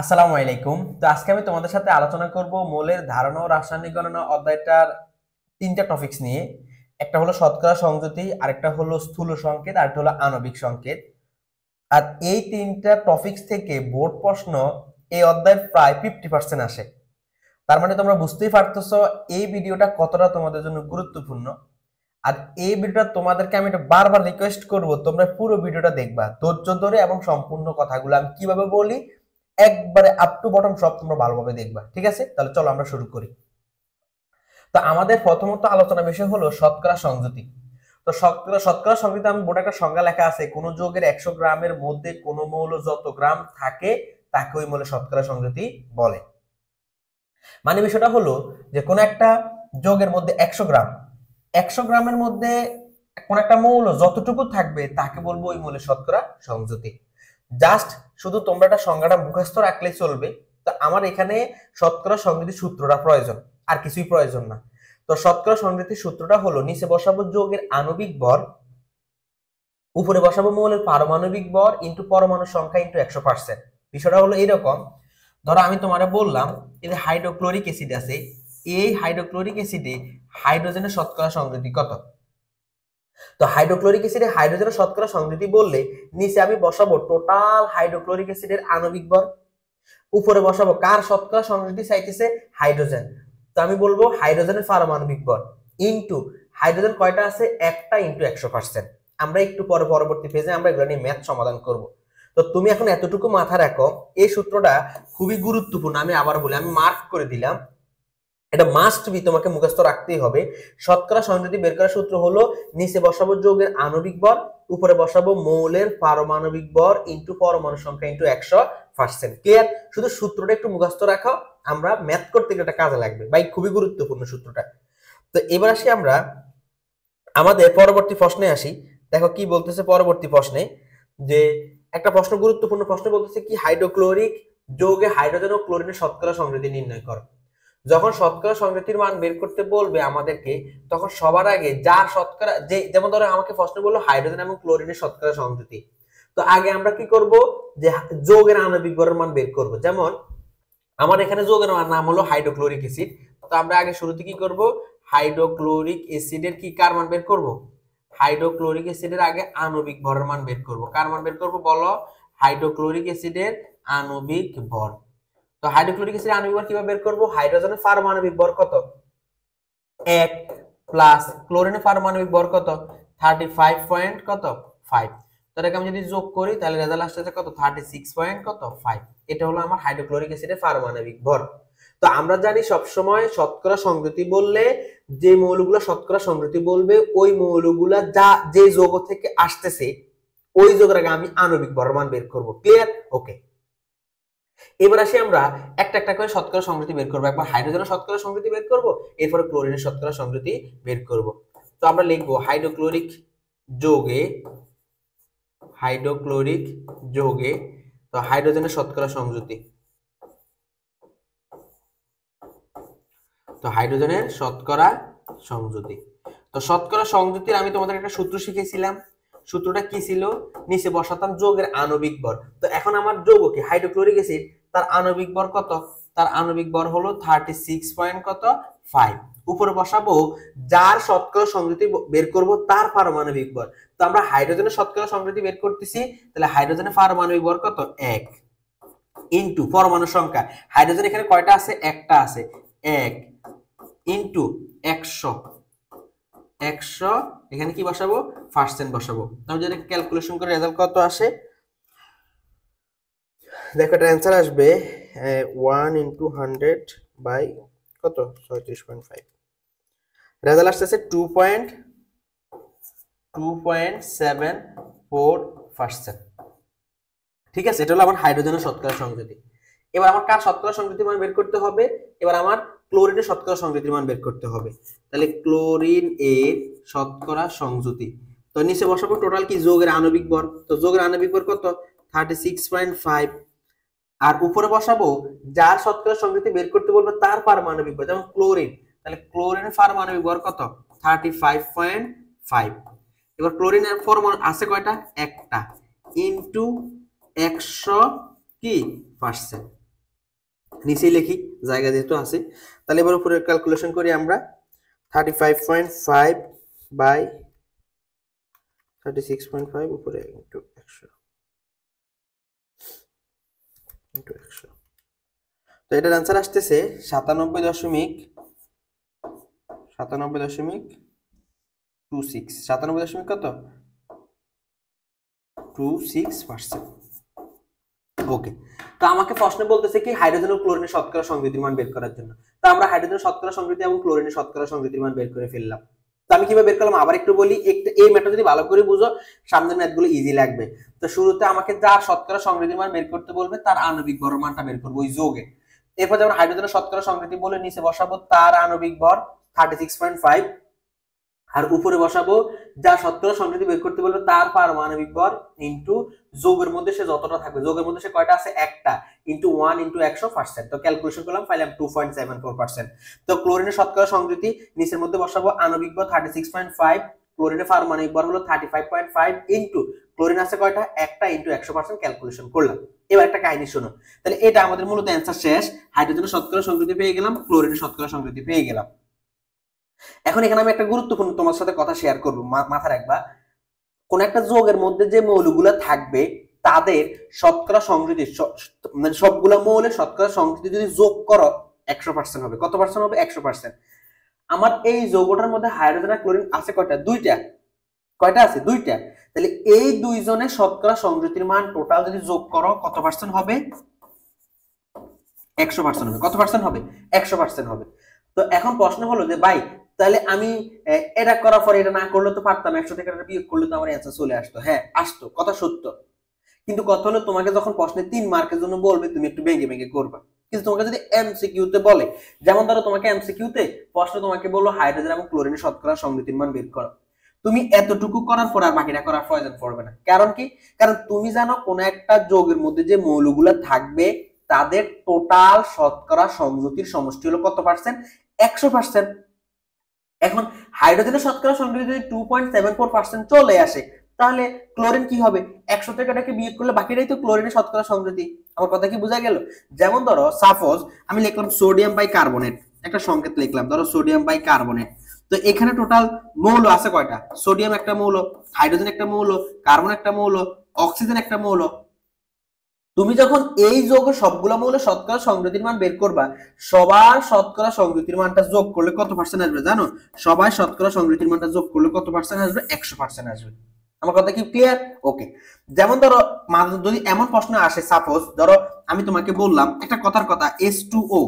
আসসালামু আলাইকুম। তো আজকে আমি তোমাদের সাথে আলোচনা করব মৌলের ধারণা ও রাসায়নিক গণনা অধ্যায়টার তিনটা টপিকস নিয়ে। একটা হলো শতকরা সংযুতি, আরেকটা হলো স্থূল সংকেত, আরেকটা হলো আণবিক সংকেত। আর এই তিনটা টপিকস থেকে বোর্ড প্রশ্ন এই অধ্যায়ের প্রায় 50% আসে। তার মানে তোমরা বুঝতেই পারতেছো এই ভিডিওটা কতটা তোমাদের জন্য গুরুত্বপূর্ণ। আর এই ভিডিওটা তোমাদেরকে আমি এটা বারবার রিকোয়েস্ট করব, তোমরা পুরো ভিডিওটা দেখবা ধৈর্য ধরে এবং সম্পূর্ণ কথাগুলো আমি কিভাবে বলি একবারে আপ টু বটম সব তোমরা ভালোভাবে দেখবা। ঠিক আছে, তাহলে চলো আমরা শুরু করি। তো আমাদের প্রথমত আলোচনা বিষয় হলো শতকরা সংযুতি। তো শতকরা শতকরা সংযুতি আমি বোর্ডে একটা সংজ্ঞা লেখা আছে, কোন যৌগের 100 গ্রামের মধ্যে কোন মৌল যত গ্রাম থাকে তাকে ওই মৌলের শতকরা সংযুতি বলে। মানে বিষয়টা হলো যে কোন একটা যৌগের মধ্যে 100 গ্রামের মধ্যে কোন একটা মৌল যতটুকু থাকবে তাকে বলবো ওই মৌলের শতকরা সংযুতি। জাস্ট শুধু তোমরা একটা সংজ্ঞাটা মুখস্থ রাখলেই চলবে। তো আমার এখানে শতকরা সংযুতির সূত্রটা প্রয়োজন, আর কিছুই প্রয়োজন না। তো শতকরা সংযুতির সূত্রটা হলো নিচে বসাবো যৌগের আণবিক ভর, উপরে বসাবো মৌলের পারমাণবিক ভর ইনটু পরমাণু সংখ্যা ইনটু 100%। বিষয়টা হলো এরকম, ধরো আমি তোমারে বললাম এই যে হাইড্রোক্লোরিক অ্যাসিড আছে, এই হাইড্রোক্লোরিক অ্যাসিডে হাইড্রোজেনের শতকরা সংযুতি কত। তো হাইড্রোক্লোরিক অ্যাসিডে হাইড্রোজেনের শতকরা সংযুতি বললে নিচে আমি বসাবো টোটাল হাইড্রোক্লোরিক অ্যাসিডের আণবিক ভর, উপরে বসাবো কার শতকরা সংযুতি চাইতেছে, হাইড্রোজেন। তো আমি বলবো হাইড্রোজেনের পারমাণবিক ভর ইনটু হাইড্রোজেন কয়টা আছে, একটা ইনটু 100%। আমরা একটু পরে পরবর্তী পেজে আমরা এগুলো নিয়ে ম্যাথ সমাধান করব। তো তুমি এখন এতটুকু মাথা রাখো, এই সূত্রটা খুবই গুরুত্বপূর্ণ। আমি আবার বলি, আমি মার্ক করে দিলাম, এটা মাস্ট বি, তোমাকে মুখস্থ রাখতেই হবে। শতকরা সংযুতি বের করার সূত্র হলো নিচে বসাবো যৌগের আণবিক ভর, উপরে বসাবো মৌলের পারমাণবিক ভর ইনটু পরমাণু সংখ্যা ইনটু 100%। ক্লিয়ার? শুধু সূত্রটা একটু মুখস্থ রাখো, আমরা ম্যাথ করতে গেলে এটা কাজে লাগবে ভাই, খুবই গুরুত্বপূর্ণ সূত্রটা। তো এবার আসি আমরা আমাদের পরবর্তী প্রশ্নে আসি। দেখো কি বলতেছে পরবর্তী প্রশ্নে, যে একটা প্রশ্ন, গুরুত্বপূর্ণ প্রশ্ন, বলতেছে কি হাইড্রোক্লোরিক যৌগে হাইড্রোজেন ও ক্লোরিনের শতকরা সংযুতি নির্ণয় করো। যখন শতকরা সংযুতির মান বের করতে বলবে আমাদেরকে, তখন সবার আগে যার শতকরা, যে যেমন ধরো আমাকে প্রশ্ন বললো হাইড্রোজেন এবং ক্লোরিনের শতকরা সংযুতি, তো আগে আমরা কি করব, যে যৌগের আণবিক ভরের মান বের করব। যেমন আমার এখানে যৌগের নাম হলো হাইড্রোক্লোরিক অ্যাসিড, তো আমরা আগে শুরুতে কি করব, হাইড্রোক্লোরিক অ্যাসিডের কি কার মান বের করব, হাইড্রোক্লোরিক অ্যাসিডের আগে আণবিক ভরের মান বের করব। কার মান বের করব বলো, হাইড্রোক্লোরিক অ্যাসিডের আণবিক ভর। তো হাইড্রোক্লোরিক অ্যাসিডের আণবিক ভর কিভাবে বের করব, হাইড্রোজেনের পারমাণবিক ভর কত, 1 প্লাস ক্লোরিনের পারমাণবিক ভর কত, 35 পয়েন্ট কত 5। তাহলে আমি যদি যোগ করি তাহলে রেজাল্ট আসছে কত, 36 পয়েন্ট কত 5। এটা হলো আমার হাইড্রোক্লোরিক অ্যাসিডের পারমাণবিক ভর। তো আমরা জানি সব সময় শতকরা সংযুতি বললে যে মৌলগুলো শতকরা সংযুতি বলবে ওই মৌলগুলা যা যে যৌগ থেকে আসতেছে ওই যৌগের আগে আমি আণবিক ভর মান বের করব। ক্লিয়ার? ওকে। এবার আসি আমরা একটা একটা করে শতকরা সংযুতি বের করব। একবার হাইড্রোজেনের শতকরা সংযুতি বের করব, এরপরে ক্লোরিনের শতকরা সংযুতি বের করব। তো আমরা লিখবো হাইড্রোক্লোরিক যৌগে, হাইড্রোক্লোরিক যৌগে তো হাইড্রোজেনের শতকরা সংযুতি, তো হাইড্রোজেনের শতকরা সংযুতি। তো শতকরা সংযুতির আমি তোমাদের একটা সূত্র শিখেছিলাম। সূত্রটা কি ছিল, নিচে বসাতাম যৌগের আণবিক ভর। তো এখন আমার যৌগ কি, হাইড্রোক্লোরিক অ্যাসিড, তার আণবিক ভর কত, তার আণবিক ভর হলো 36 পয়েন্ট কত 5। উপরে বসাবো যার শতকরা সংযুতি বের করব তার পারমাণবিক ভর। তো আমরা হাইড্রোজেনের শতকরা সংযুতি বের করতেছি, তাহলে হাইড্রোজেনের পারমাণবিক ভর কত 1 ইনটু পরমাণু সংখ্যা, হাইড্রোজেন এখানে কয়টা আছে, একটা আছে, 1 ইনটু 100, 100 এখানে কি বসাবো, পার্সেন্ট বসাবো। আমি যদি ক্যালকুলেশন করে রেজাল্ট কত আসে, দেখো এটা অ্যান্সার আসবে 1 ইনটু 100 বাই কত 36.5। রেজাল্ট আসছে 2.74%। ঠিক আছে, এটা হলো আমার হাইড্রোজেনের শতকরা সংযুতি। এবার আমার কার শতকরা সংযুতির মান বের করতে হবে, এবার আমার ক্লোরিনের শতকরা সংযুতির মান বের করতে হবে। তাহলে ক্লোরিন এর শতকরা সংযুতি, তো নিচে বসাবো টোটাল কি যৌগের আণবিক ভর, তো যৌগের আণবিক ভর কত 36.5, আর উপরে বসাবো যার শতকরা সংযুতি বের করতে বলবো তার পারমাণবিক ভর, যেমন ক্লোরিন, তাহলে ক্লোরিনের পারমাণবিক ভর কত 35.5। এবার ক্লোরিনের পরমাণু আছে কয়টা, একটা, ইনটু 100 কি পার্সেন্ট। নিচেই লিখি, জায়গা যেহেতু আছে। তাহলে এবার উপরে ক্যালকুলেশন করি আমরা। 35.5 বাই 36.5 উপরে ইন্টু 100 ইন্টু 100। তো এটার অ্যান্সার আসতেছে 97.26 97 কত 26%। ওকে, তো আমাকে প্রশ্ন বলতেছে কি হাইড্রোজেন ও ক্লোরিনের শতকরা সংযুতির মান বের করার জন্য। তো আমরা হাইড্রোজেনের শতকরা সংযুতি এবং ক্লোরিনের শতকরা সংযুতির মান বের করে ফেললাম। তো আমি কিভাবে বের করলাম আবার একটু বলি, এই ম্যাথটা যদি ভালো করে বুঝো সামনের ম্যাথগুলো ইজি লাগবে। তো শুরুতে আমাকে যা শতকরা সংযুতির মান বের করতে বলবে তার আণবিক ভর মানটা বের করবো ওই যোগে। এরপর যেমন হাইড্রোজেনের শতকরা সংযুতি বলে নিচে বসাবো তার আণবিক ভর 36.5, আর উপরে বসাবো যা শতকরা সংযুতি বের করতে বলবে তার পারমাণবিক ভর ইনটু যোগের মধ্যে সে যতটা থাকবে, যোগের মধ্যে সে কয়টা আছে একটা, ইনটু 1 ইনটু 100%। তো ক্যালকুলেশন করলাম, পাইলাম 2.74%। তো ক্লোরিনের শতকরা সংযুতি নিচের মধ্যে বসাবো আণবিক ভর 36.5, ক্লোরিনের পারমাণবিক ভর হলো 35.5 ইনটু ক্লোরিন আছে কয়টা একটা, ইনটু 100% ক্যালকুলেশন করলাম। এবার একটা কাহিনী শোনো, তাহলে এটা আমাদের মূলত অ্যান্সার শেষ। হাইড্রোজেনের শতকরা সংযুতি পেয়ে গেলাম, ক্লোরিনের শতকরা সংযুতি পেয়ে গেলাম। এখন এখানে আমি একটা গুরুত্বপূর্ণ তোমার সাথে কথা শেয়ার করবো, মাথা রাখবা। কোন একটা যৌগের মধ্যে যে মৌলগুলো থাকবে তাদের শতকরা সংযুতি, মানে সবগুলো মৌলের শতকরা সংযুতি যদি যোগ করো 100% হবে। কত পার্সেন্ট হবে? 100%। আমার এই যৌগটার মধ্যে হাইড্রোজেন আর ক্লোরিন আছে কয়টা? দুইটা। কয়টা আছে? দুইটা। তাহলে এই দুইজনের শতকরা সংযুতির মান টোটাল যদি যোগ করো কত পার্সেন্ট হবে? 100% হবে। কত পার্সেন্ট হবে? 100% হবে। তো এখন প্রশ্ন হলো যে ভাই তাহলে আমি এটা করার পরে এটা না করলে তো পারতাম, 100 থেকে এটা বিয়োগ করলে তো আমার অ্যান্সার চলে আসতো। হ্যাঁ আসতো, কথা সত্য। কিন্তু কথা হলো তোমাকে যখন প্রশ্নে 3 মার্কের জন্য বলবে তুমি একটু ভেঙে ভেঙে করবা। কিন্তু তোমাকে যদি এমসিকিউ তে বলে, যেমন ধরো তোমাকে এমসিকিউ তে প্রশ্ন তোমাকে বললো হাইড্রোজেন এবং ক্লোরিনের শতকরা সংযুতির মান বের করো, তুমি এতটুকু করার পর আর বাকিটা করার প্রয়োজন পড়বে না। কারণ কি? কারণ তুমি জানো কোন একটা যৌগের মধ্যে যে মৌলগুলো থাকবে তাদের টোটাল শতকরা সংযুতির সমষ্টি হলো কত পার্সেন্ট? 100%। এখন হাইড্রোজেনের শতকরা সংযুতি যদি 2.74% চলে আসে তাহলে ক্লোরিন কি হবে? 100 থেকে এটাকে বিয়োগ করলে বাকিটাই তো ক্লোরিনের শতকরা সংযুতি। আমার কথা কি বোঝা গেল? যেমন ধরো সাপোজ আমি লিখলাম সোডিয়াম বাই কার্বনেট, একটা সংকেত লিখলাম, ধরো সোডিয়াম বাই কার্বনেট। তো এখানে টোটাল মৌল আছে কয়টা? সোডিয়াম একটা মৌল, হাইড্রোজেন একটা মৌল, কার্বন একটা মৌল, অক্সিজেন একটা মৌল। তুমি যখন এই যৌগের সবগুলো মৌলের শতকরা সংযুতির মান বের করবা, সবার শতকরা সংযুতির মানটা যোগ করলে কত পার্সেন্ট আসবে জানো? সবাই শতকরা সংযুতির মানটা যোগ করলে কত পার্সেন্ট আসবে? 100% আসবে। আমার কথা কি ক্লিয়ার? ওকে। যেমন ধরো যদি এমন প্রশ্ন আসে, সাপোজ ধরো আমি তোমাকে বললাম একটা কথার কথা H2O,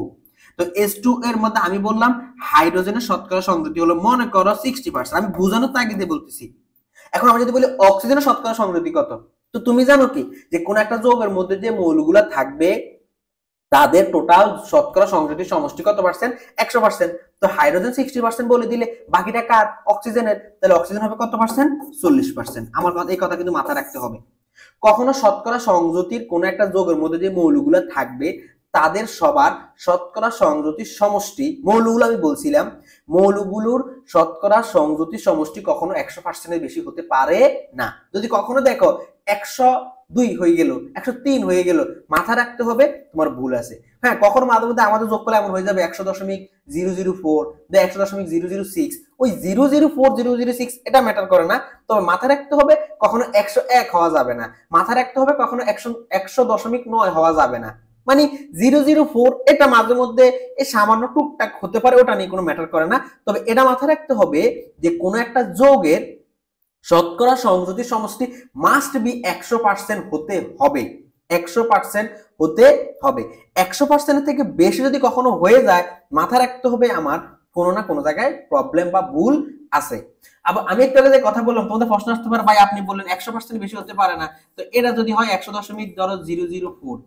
তো H2 এর মধ্যে আমি বললাম হাইড্রোজেনের শতকরা সংযুতি হলো মনে করো 60%, আমি বোঝানোর তাগিদে বলতেছি। এখন আমি যদি বলি অক্সিজেনের শতকরা সংযুতি কত, তো তুমি জানো কি যে কোন একটা যৌগের মধ্যে যে মৌলগুলা থাকবে তাদের টোটাল শতকরা সংযুতির সমষ্টি কত পার্সেন্ট? 100%। তো হাইড্রোজেন 60% বলে দিলে বাকিটা কার? অক্সিজেনের। তাহলে অক্সিজেন হবে কত পার্সেন্ট? 40%। আমার কথা, এই কথা কিন্তু মাথায় রাখতে হবে। কখনো শতকরা সংযুতির কোন একটা যৌগের মধ্যে যে মৌলগুলো থাকবে তাদের সবার শতকরা সংযুতির সমষ্টি, মৌলগুলো আমি বলছিলাম, মৌলগুলোর শতকরা সংযুতির সমষ্টি কখনো 100% বেশি হতে পারে না। যদি কখনো দেখো 102 হয়ে গেল, 103 হয়ে গেল, মাথা রাখতে হবে তোমার ভুল আছে। হ্যাঁ কখনো মাঝে মধ্যে আমাদের যোগ করলে এমন হয়ে যাবে 100.004 বা 100.006, ওই 004 006 এটা ম্যাটার করে না। তবে মাথা রাখতে হবে কখনো 101 হওয়া যাবে না, মাথা রাখতে হবে কখনো 100.9 হওয়া যাবে না। মানে 004 এটা মাঝে মধ্যে এই সামান্য টুকটাক হতে পারে, ওটা নিয়ে কোনো ম্যাটার করে না। তবে এটা মাথা রাখতে হবে যে কোনো একটা যৌগের শতকরা সংযুতি সমষ্টি মাস্ট বি 100% হতে হবে, 100% হতে হবে। 100% থেকে বেশি যদি কখনো হয়ে যায় মাথা রাখতে হবে আমার কোনো না কোনো জায়গায় প্রবলেম বা ভুল আছে। আবার আমি একটু আগে যে কথা বললাম তোমাদের প্রশ্ন আসতে পারে ভাই আপনি বললেন 100% বেশি হতে পারে না, তো এটা যদি হয় 100.004,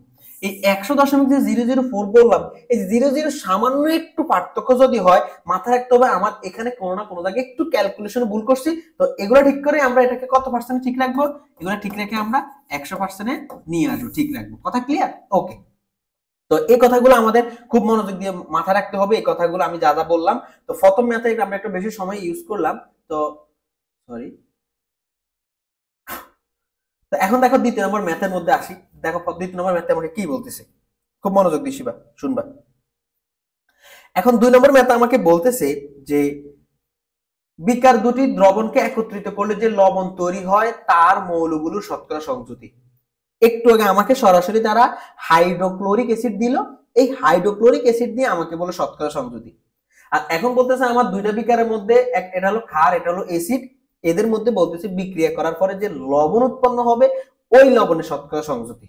এই 100.004 বললাম, এই 00 সামান্য একটু পার্থক্য যদি হয় মাথায় রাখতে হবে আমার এখানে কোনো না কোনো জায়গায় একটু ক্যালকুলেশনে ভুল করছি। তো এগুলো ঠিক করে আমরা এটাকে কত পার্সেন্ট ঠিক রাখবো? এগুলো ঠিক রেখে আমরা 100% নিয়ে আসবো, ঠিক রাখবো। কথা ক্লিয়ার? ওকে। তো এই কথাগুলো আমাদের খুব মনোযোগ দিয়ে মাথায় রাখতে হবে, এই কথাগুলো আমি যা যা বললাম। তো প্রথম ম্যাথে আমরা একটু বেশি সময় ইউজ করলাম, তো সরি। তো এখন দেখো দ্বিতীয় নম্বর ম্যাথের মধ্যে আসি। দেখো দ্বিতীয় নম্বর ম্যাথে আমাকে কি বলতেছে। খুব মনোযোগ দিয়ে শুনবা। এখন 2 নম্বর ম্যাথ আমাকে বলতেছে যে বিকার দুটি দ্রবণকে একত্রিত করলে যে লবণ তৈরি হয় তার মৌলগুলোর শতকরা সংযুতি। একটু আগে আমাকে সরাসরি তারা হাইড্রোক্লোরিক অ্যাসিড দিল, এই হাইড্রোক্লোরিক অ্যাসিড দিয়ে আমাকে বলে শতকরা সংযুতি। আর এখন বলতেছে আমার দুইটা বিকারের মধ্যে এটা হলো ক্ষার, এটা হলো অ্যাসিড, এদের মধ্যে বলতেছে বিক্রিয়া করার পরে যে লবণ উৎপন্ন হবে ওই লবণের শতকরা সংযুতি।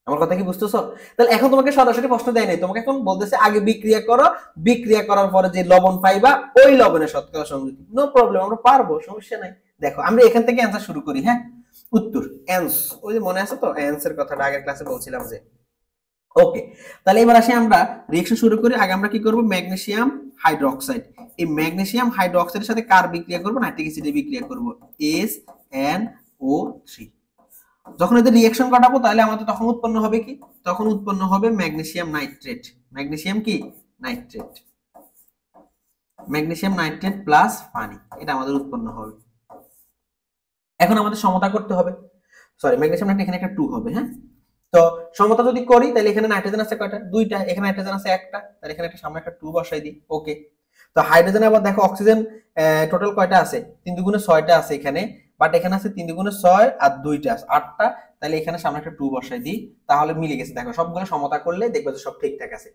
আমার কথা কি বুঝতেছো? তাহলে এখন তোমাকে সরাসরি প্রশ্ন দেয় নাই, তোমাকে এখন বলতেছে আগে বিক্রিয়া করো, বিক্রিয়া করার পরে যে লবণ পাইবা ওই লবণের শতকরা সংযুতি। নো প্রবলেম, আমরা পারবো, সমস্যা নাই। দেখো আমরা এখান থেকে অ্যান্সার শুরু করি। হ্যাঁ, উত্তর অ্যান্স, ওই যে মনে আছে তো অ্যান্সের কথাটা আগের ক্লাসে বলছিলাম যে। ওকে, তাহলে এবার আসি আমরা রিঅ্যাকশন শুরু করি। আগে আমরা কি করব, ম্যাগনেসিয়াম হাইড্রোক্সাইড, এই ম্যাগনেসিয়াম হাইড্রোক্সাইডের সাথে কার বিক্রিয়া করব, নাইট্রিক অ্যাসিডের বিক্রিয়া করব, SnO3। যখন এদের রিঅ্যাকশন ঘটাবো তাহলে আমাদের তখন উৎপন্ন হবে কি, তখন উৎপন্ন হবে ম্যাগনেসিয়াম নাইট্রেট। ম্যাগনেসিয়াম কি, নাইট্রেট, ম্যাগনেসিয়াম নাইট্রেট প্লাস পানি, এটা আমাদের উৎপন্ন হবে। এখন আমাদের সমতা করতে হবে, সরি ম্যাগনেসিয়াম নাইট্রেট এখানে একটা 2 হবে। হ্যাঁ, তো সমতা যদি করি তাহলে এখানে নাইট্রোজেন আছে কয়টা, 2টা, এখানে নাইট্রোজেন আছে একটা, তাহলে এখানে একটা সামনে একটা 2 বসাই দিই। ওকে, তো হাইড্রোজেন আবার দেখো অক্সিজেন টোটাল কয়টা আছে, 3 দুগুণে 6টা আছে এখানে, বাট এখানে আছে 3 দুগুণে 6 আর 2টা আছে 8টা, তাহলে এখানে সামনে একটা 2 বসাই দিই, তাহলে মিলে গেছে। দেখো সবগুলো সমতা করলে দেখবে যে সব ঠিকঠাক আছে।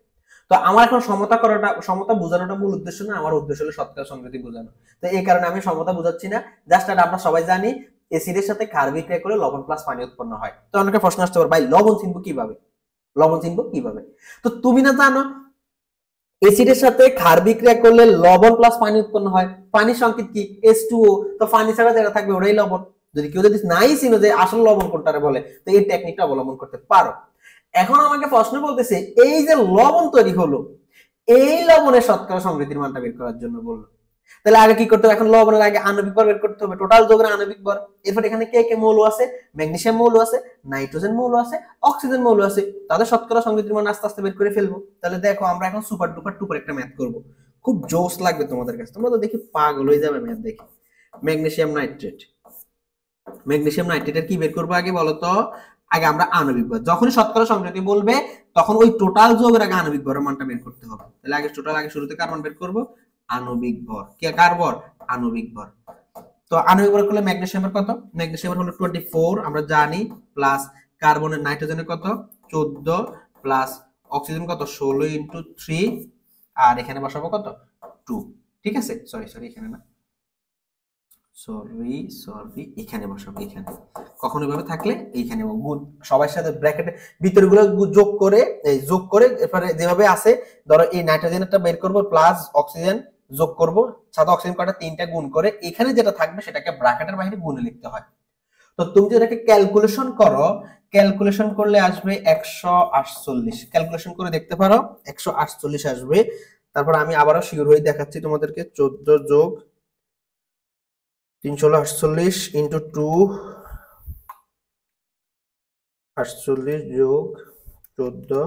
তো আমার এখন সমতা করাটা, সমতা বোঝানোটা মূল উদ্দেশ্য না, আমার উদ্দেশ্য হলো শতকরা সংযুতি বোঝানো। তো এই কারণে আমি সমতা বোঝাচ্ছি না, জাস্ট এটা আমরা সবাই জানি এসিডের সাথে ক্ষার বিক্রিয়া করে লবণ প্লাস পানি উৎপন্ন হয়। তো অনেকে প্রশ্ন আসতে পারে ভাই লবণ চিনবো কিভাবে, লবণ চিনবো কিভাবে? তো তুমি না জানো এসিডের সাথে ক্ষার বিক্রিয়া করলে লবণ প্লাস পানি উৎপন্ন হয়, পানির সংকেত কি, H2O, তো পানি ছাড়া যেটা থাকবে ওটাই লবণ। যদি কেউ যদি নাই চিনো যে আসল লবণ কোনটারে বলে, তো এই টেকনিকটা অবলম্বন করতে পারো। এখন আমাকে প্রশ্ন বলতেছে এই যে লবণ তৈরি হলো, এই লবণের শতকরা সংযুতির মানটা বের করার জন্য বললো। তাহলে আগে কি করতে হবে, এখন লবণের আগে আণবিক ভর বের করতে হবে, টোটাল যৌগের আণবিক ভর। এরপর এখানে কে কে মৌল আছে, ম্যাগনেসিয়াম মৌল আছে, নাইট্রোজেন মৌল আছে, অক্সিজেন মৌল আছে, তাদের শতকরা সংযুতির মান আস্তে আস্তে বের করে ফেলবো। তাহলে দেখো আমরা এখন সুপার ডুপার টুপার একটা ম্যাথ করব, খুব জোশ লাগবে তোমাদের কাছে, তোমরা তো দেখি পাগল হয়ে যাবে ম্যাথ দেখে। ম্যাগনেসিয়াম নাইট্রেট, ম্যাগনেসিয়াম নাইট্রেটের কি বের করবো আগে বলো তো? আগে আমরা আণবিক ভর, যখনই শতকরা সংযুতি বলবে তখন ওই টোটাল যৌগের আগে আণবিক ভরের মানটা বের করতে হবে। তাহলে আগে টোটাল, আগে শুরুতে কার মান বের করবো, আণবিক ভর। কে কার ভর, আণবিক ভর। তো আণবিক ভর করলে ম্যাগনেসিয়ামের কত, ম্যাগনেসিয়ামের হলো 24 আমরা জানি, প্লাস কার্বনের নাইট্রোজেনের কত 14, প্লাস অক্সিজেন কত 16 ইনটু 3, আর এখানে বসাবো কত 2। ঠিক আছে, সরি সরি এখানে না, সরি এখানে বসাবো, এখানে কখনো এভাবে থাকলে এইখানে গুণ, সবার সাথে ব্র্যাকেটে ভিতরগুলো যোগ করে, এই যোগ করে এরপরে যেভাবে আছে ধরো এই নাইট্রোজেনটা বের করব প্লাস অক্সিজেন যোগ করব, সাথে অক্সিজেন কয়টা 3টা গুণ করে এখানে যেটা থাকবে সেটাকে ব্র্যাকেটের বাইরে গুণে লিখতে হয়। তো তুমি যদি এটাকে ক্যালকুলেশন করো, ক্যালকুলেশন করলে আসবে 148, ক্যালকুলেশন করে দেখতে পারো 148 আসবে। তারপর আমি আবারও শিওর হয়ে দেখাচ্ছি তোমাদেরকে, 14 যোগ 348 ইন্টু 2, 48 যোগ 14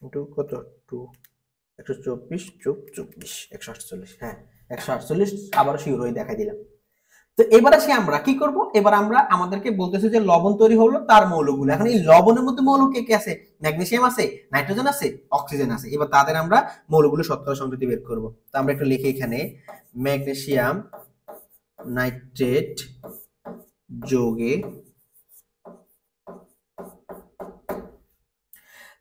ইন্টু কত 2, 124 যোগ 24, 148। হ্যাঁ 148, আবার শিওর হয়ে দেখাই দিলাম। তো এবার আসি আমরা কি করব, এবার আমরা আমাদেরকে বলতেছে যে লবণ তৈরি হলো তার মৌলগুলো। এখন এই লবণের মধ্যে মৌল কে কে আছে, ম্যাগনেসিয়াম আছে, নাইট্রোজেন আছে, অক্সিজেন আছে। এবার তাদের আমরা মৌলগুলো শতকরা সংযুতি বের করব। তো আমরা একটু লিখি এখানে, ম্যাগনেসিয়াম নাইট্রেট যোগে,